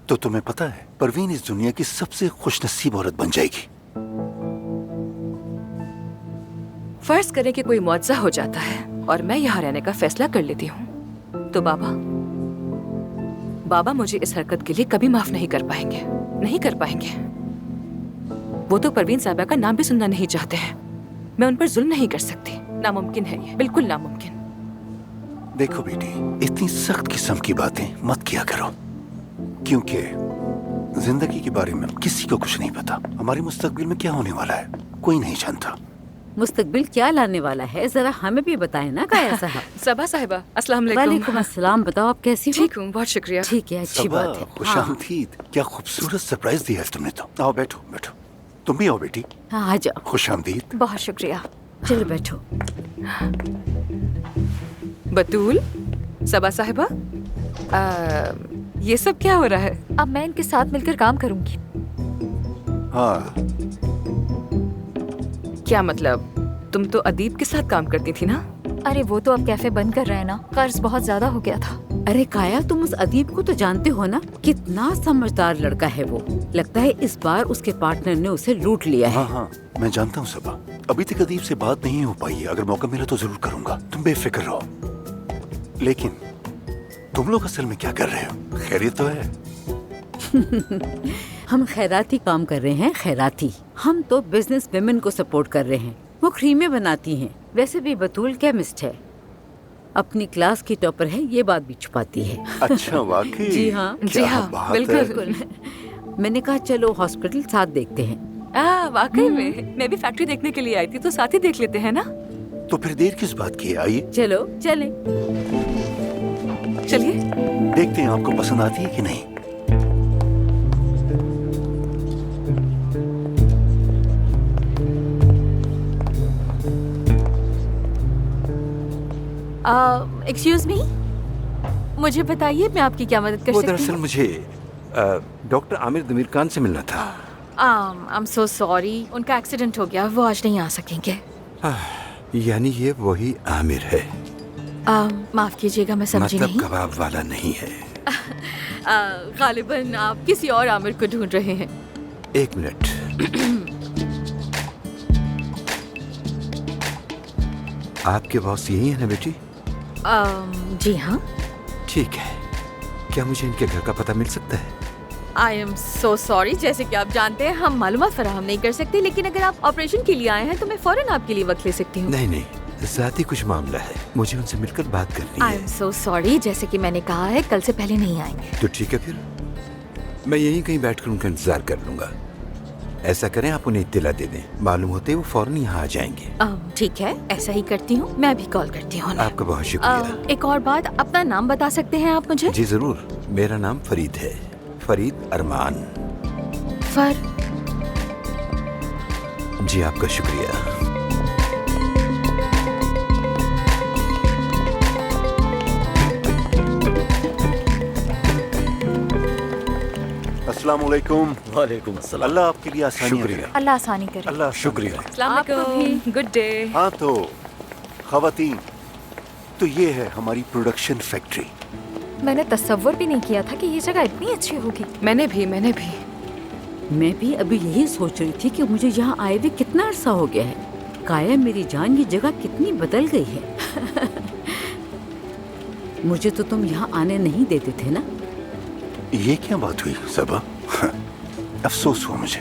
तो तुम्हें पता है परवीन इस दुनिया की सबसे खुशनसीब औरत बन जाएगी। फर्ज करें कि कोई मुआवजा हो जाता है और मैं यहाँ रहने का फैसला कर लेती हूँ, तो बाबा मुझे इस हरकत के लिए कभी माफ नहीं कर पाएंगे, नहीं कर पाएंगे। वो तो परवीन साहबा का नाम भी सुनना नहीं चाहते हैं। मैं उन पर जुल्म नहीं कर सकती, नामुमकिन है ये, बिल्कुल नामुमकिन। देखो बेटी, इतनी सख्त किस्म की बातें मत किया करो, क्योंकि जिंदगी के बारे में किसी को कुछ नहीं पता। हमारे मुस्तकबिल में क्या होने वाला है कोई नहीं जानता। मुस्तकबिल क्या लाने वाला है जरा हमें भी बताएं ना काया साहब। सबा साहिबा, अस्सलाम वालेकुम। वालेकुम अस्सलाम। बताओ आप कैसी हो? ठीक हूँ, बहुत शुक्रिया। ठीक है, अच्छी बात है। खुशामदीद, क्या खूबसूरत सरप्राइज दिया है तुमने तो। आओ बैठो बैठो, तुम भी आओ बेटी। हाँ, आ जाओ। खुशामदीद। बहुत शुक्रिया। चलो बैठो। बतूल, सबा साहिबा, ये सब क्या हो रहा है? अब मैं इनके साथ मिलकर काम करूंगी। हाँ। क्या मतलब? तुम तो अदीब के साथ काम करती थी ना? अरे वो तो अब कैफे बंद कर रहे हैं ना, कर्ज बहुत ज्यादा हो गया था। अरे काया, तुम उस अदीब को तो जानते हो ना, कितना समझदार लड़का है वो। लगता है इस बार उसके पार्टनर ने उसे लूट लिया है। हाँ हाँ, मैं जानता हूँ सबा। अभी तक अदीब से बात नहीं हो पाई है, अगर मौका मिला तो जरूर करूंगा, तुम बेफिक्र रहो। लेकिन तुम लोग असल में क्या कर रहे हो? खैरियत तो है? हम खैराती काम कर रहे हैं, खैराती। हम तो बिजनेस विमेन को सपोर्ट कर रहे हैं, वो क्रीमें बनाती हैं। वैसे भी बतूल केमिस्ट है, अपनी क्लास की टॉपर है, ये बात भी छुपाती है। अच्छा, वाकई? जी हाँ, जी हाँ, बिल्कुल। मैंने कहा चलो हॉस्पिटल साथ देखते हैं। वाकई में मैं भी फैक्ट्री देखने के लिए आई थी, तो साथ ही देख लेते हैं ना। तो फिर देर किस बात की है, आइए। चलो चलें। चलिए देखते हैं आपको पसंद आती है कि नहीं। एक्सक्यूज मी, मुझे बताइए मैं आपकी क्या मदद कर वो सकती दरअसल हूँ? मुझे डॉक्टर आमिर दमीर खान से मिलना था। आई एम सो सॉरी, उनका एक्सीडेंट हो गया, वो आज नहीं आ सकेंगे। यानी ये वही आमिर है? माफ कीजिएगा, मैं समझी मतलब नहीं। कबाब वाला नहीं है? गालिबन आप किसी और आमिर को ढूंढ रहे हैं। एक मिनट। आपके बॉस यही है ना बेटी? जी हाँ। ठीक है, क्या मुझे इनके घर का पता मिल सकता है? आई एम सो सॉरी, जैसे कि आप जानते हैं हम मालूमात फराहम नहीं कर सकते, लेकिन अगर आप ऑपरेशन के लिए आए हैं तो मैं फौरन आपके लिए वक्त ले सकती हूँ। नहीं, ज़ाती कुछ मामला है, मुझे उनसे मिलकर बात करनी आई एम सो सॉरी, जैसे कि मैंने कहा है कल से पहले नहीं आएंगे। तो ठीक है, फिर मैं यहीं कहीं बैठकर उनका इंतजार कर लूंगा। ऐसा करें, आप उन्हें इत्तिला दे दें, मालूम होते वो फौरन यहाँ आ जाएंगे। ठीक है, ऐसा ही करती हूँ, मैं भी कॉल करती हूँ। आपका बहुत शुक्रिया। एक और बात, अपना नाम बता सकते हैं आप मुझे? जी जरूर, मेरा नाम फरीद है, फरीद अरमान। जी आपका शुक्रिया। अस्सलाम वालेकुम। वालेकुम अस्सलाम। अल्लाह आपके लिए आसानी शुक्रिया। अल्लाह आसानी करे। अल्लाह शुक्रिया। अस्सलाम, गुड डे। हाँ तो खवातीन, तो ये है हमारी प्रोडक्शन फैक्ट्री। मैंने तसव्वुर भी नहीं किया था कि ये जगह इतनी अच्छी होगी। मैंने भी मैं भी अभी यही सोच रही थी कि मुझे यहाँ आए हुए कितना अरसा हो गया है। काया मेरी जान, ये जगह कितनी बदल गई है। मुझे तो तुम यहाँ आने नहीं देते थे ना। ये क्या बात हुई सबा? अफसोस हुआ मुझे।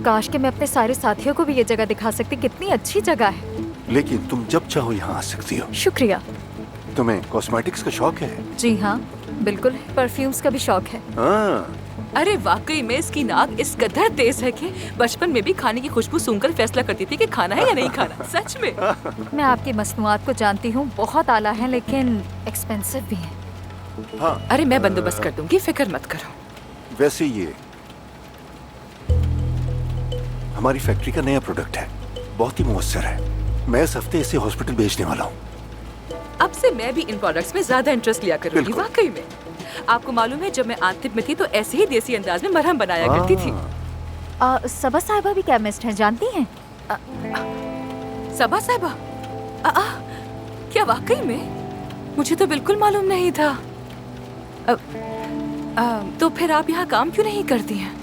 काश कि मैं अपने सारे साथियों को भी ये जगह दिखा सकती, कितनी अच्छी जगह है। लेकिन तुम जब चाहो यहाँ आ सकती हो। शुक्रिया। तुम्हें कॉस्मेटिक्स का शौक है? जी हाँ बिल्कुल, परफ्यूम्स का भी शौक है। हाँ, अरे वाकई में इसकी नाक इस कदर तेज है कि बचपन में भी खाने की खुशबू सूंघकर फैसला करती थी कि खाना है या नहीं खाना। सच में। मैं आपकी मसनूआत को जानती हूँ, बहुत आला है लेकिन एक्सपेंसिव भी है। हाँ। अरे मैं बंदोबस्त कर दूंगी, फिक्र मत करो। वैसे ये हमारी फैक्ट्री का नया प्रोडक्ट है, बहुत ही मुअस्सर है। मैं इस हफ्ते इसे हॉस्पिटल भेजने वाला हूँ। अब से मैं भी इन प्रोडक्ट्स में ज्यादा इंटरेस्ट लिया करूंगी। वाकई में। आपको मालूम है जब मैं आंतरिक में थी तो ऐसे ही देसी अंदाज में मरहम बनाया करती थी। सबा साहिबा भी केमिस्ट हैं, जानती हैं? सबा साहिबा? क्या वाकई में? मुझे तो बिल्कुल मालूम नहीं था। तो फिर आप यहाँ काम क्यों नहीं करती हैं?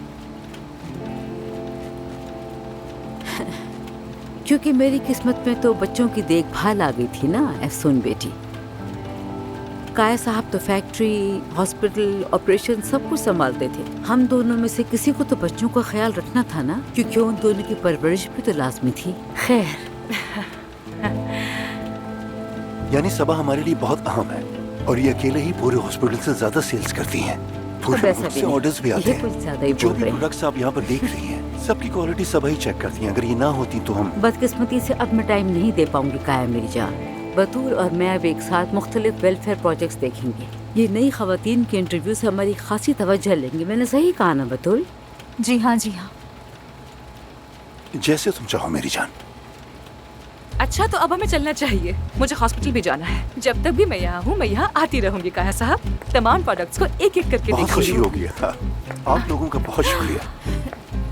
क्योंकि मेरी किस्मत में तो बच्चों की देखभाल आ गई थी ना अफसून बेटी। काया साहब तो फैक्ट्री, हॉस्पिटल, ऑपरेशन सब कुछ संभालते थे। हम दोनों में से किसी को तो बच्चों का ख्याल रखना था ना, क्योंकि उन दोनों की परवरिश भी तो लाजमी थी। खैर, यानी सबा हमारे लिए बहुत अहम है और ये अकेले ही पूरे हॉस्पिटल से ज्यादा सेल्स करती हैं। पूरे मुल्क से ऑर्डर्स भी आते हैं। जो भी प्रोडक्ट्स आप यहाँ पर देख रही हैं, सबकी क्वालिटी सब ही चेक करती हैं। अगर ये ना होती तो हम बदकिस्मती से अब मैं टाइम नहीं दे पाऊंगी काया मेरी जान। बतूल और मैं अब एक साथ मुख्तलिफ वेलफेयर प्रोजेक्ट्स देखेंगे। ये नई खवातीन के इंटरव्यू से हमारी खासी तवज्जो लेंगे। मैंने सही कहा ना बतूल? जी हाँ, जी हाँ। जैसे तुम चाहो मेरी जान। अच्छा तो अब हमें चलना चाहिए, मुझे हॉस्पिटल भी जाना है। जब तक भी मैं यहाँ हूँ मैं यहाँ आती रहूंगी काया साहब। तमाम प्रोडक्ट्स को एक एक करके बहुत खुशी देखूंगी। हो गया था। आप लोगों का बहुत शुक्रिया।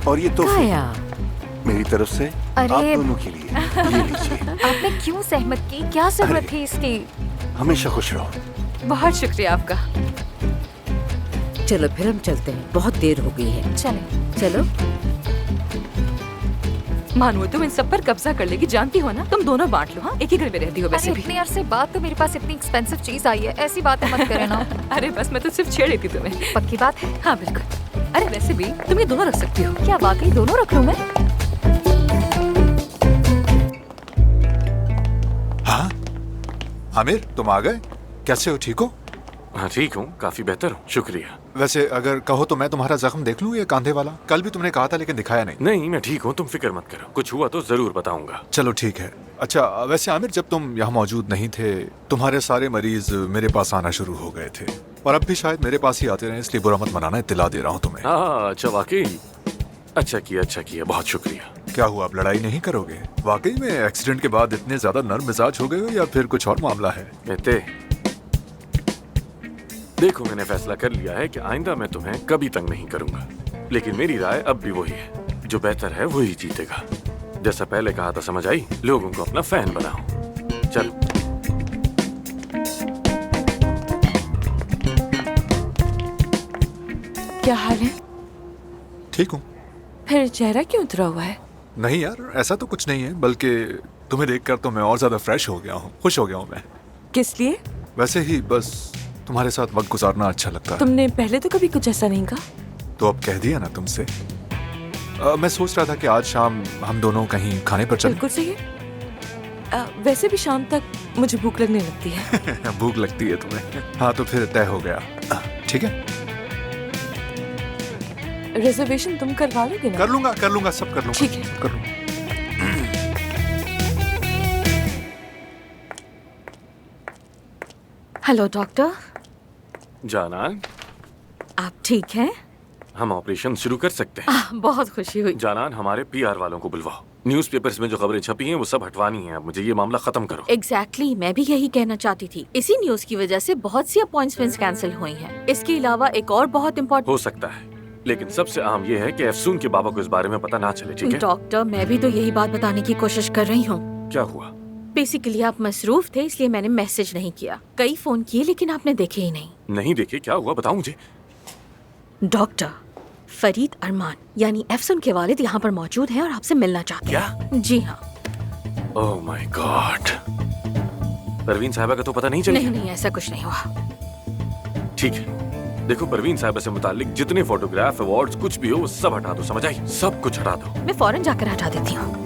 और ये तो मेरी तरफ से आप दोनों के लिए ये लीजिए। आपने क्यों सहमत की? क्या जरूरत थी इसकी? हमेशा खुश रहो। बहुत शुक्रिया आपका। चलो फिर हम चलते हैं, बहुत देर हो गई है। चलो। मानो तुम इन सब पर कब्जा कर लेगी, जानती हो ना? तुम दोनों बांट लो। हाँ, एक ही घर में रहती हो वैसे भी। इतनी अरसे बाद तो मेरे पास इतनी एक्सपेंसिव चीज आई है, ऐसी बातें मत करे ना। अरे बस मैं तो सिर्फ छेड़ रही थी तुम्हें। पक्की बात है? हाँ बिल्कुल। अरे वैसे भी तुम ये दोनों रख सकती हो। क्या वाकई दोनों रख लूं मैं? हाँ आमिर, तुम आ गए। कैसे हो, ठीक हो? हाँ ठीक हूँ, काफी बेहतर हूँ, शुक्रिया। वैसे अगर कहो तो मैं तुम्हारा जख्म देख लूँ, ये कांधे वाला। कल भी तुमने कहा था लेकिन दिखाया नहीं। नहीं मैं ठीक हूँ, तुम फिक्र मत करो, कुछ हुआ तो जरूर बताऊंगा। चलो ठीक है। अच्छा वैसे आमिर, जब तुम यहाँ मौजूद नहीं थे तुम्हारे सारे मरीज मेरे पास आना शुरू हो गए थे, और अब भी शायद मेरे पास ही आते रहे, इसलिए बुरा मत मनाना, इत्तला दे रहा हूँ तुम्हें। हाँ अच्छा, वाकई अच्छा किया, बहुत शुक्रिया। क्या हुआ, अब लड़ाई नहीं करोगे? वाकई में एक्सीडेंट के बाद इतने ज्यादा नर्म मिजाज हो गए हो या फिर कुछ और मामला है? देखो मैंने फैसला कर लिया है कि आइंदा मैं तुम्हें कभी तंग नहीं करूंगा, लेकिन मेरी राय अब भी वही है, जो बेहतर है वही जीतेगा। जैसा पहले कहा था, समझ आई? लोगों को अपना फैन बनाओ। चल क्या हाल है? ठीक हूँ। फिर चेहरा क्यों उतरा हुआ है? नहीं यार, ऐसा तो कुछ नहीं है, बल्कि तुम्हें देखकर तो मैं और ज्यादा फ्रेश हो गया हूँ, खुश हो गया हूँ मैं। किस लिए? वैसे ही बस तुम्हारे साथ वक्त गुजारना अच्छा लगता है। तुमने पहले तो कभी कुछ ऐसा नहीं कहा। तो अब कह दिया ना तुमसे। मैं सोच रहा था कि आज शाम हम दोनों कहीं खाने पर चलें। बिल्कुल सही है। वैसे भी शाम तक मुझे भूख लगने लगती है। भूख लगती है तुम्हें? हाँ तो फिर तय हो गया, ठीक है। रिजर्वेशन तुम करवा लोगे ना? कर लूंगा, सब कर लूंगा। ठीक है, कर लूंगा। Hello doctor. जानान, आप ठीक हैं? हम ऑपरेशन शुरू कर सकते हैं। बहुत खुशी हुई। जानान, हमारे पीआर वालों को बुलवाओ। न्यूज़पेपर्स में जो खबरें छपी हैं वो सब हटवानी हैं। अब मुझे ये मामला खत्म करो। एग्जैक्टली, मैं भी यही कहना चाहती थी। इसी न्यूज की वजह से बहुत सी अपॉइंटमेंट्स कैंसिल हुई हैं। इसके अलावा एक और बहुत इम्पोर्टेंट हो सकता है, लेकिन सबसे अहम ये है कि अफसून के बाबा को इस बारे में पता ना चले, ठीक है? डॉक्टर, मैं भी तो यही बात बताने की कोशिश कर रही हूँ। क्या हुआ? बेसिकली आप मसरूफ थे, इसलिए मैंने मैसेज नहीं किया। कई फोन किए लेकिन आपने देखे ही नहीं। नहीं देखे? क्या हुआ, बताओ मुझे। डॉक्टर, फरीद अरमान यानी अफसून के वालिद यहाँ पर मौजूद हैं और आपसे मिलना चाहते हैं। जी हाँ। Oh my God. परवीन साहिबा का तो पता नहीं चला? नहीं, ऐसा कुछ नहीं हुआ। ठीक है, देखो परवीन साहिबा से मुताल्लिक जितने फोटोग्राफ, अवार्ड्स कुछ भी हो वो सब हटा दो, समझ आई? सब कुछ हटा दो। मैं फौरन जाकर हटा देती हूँ।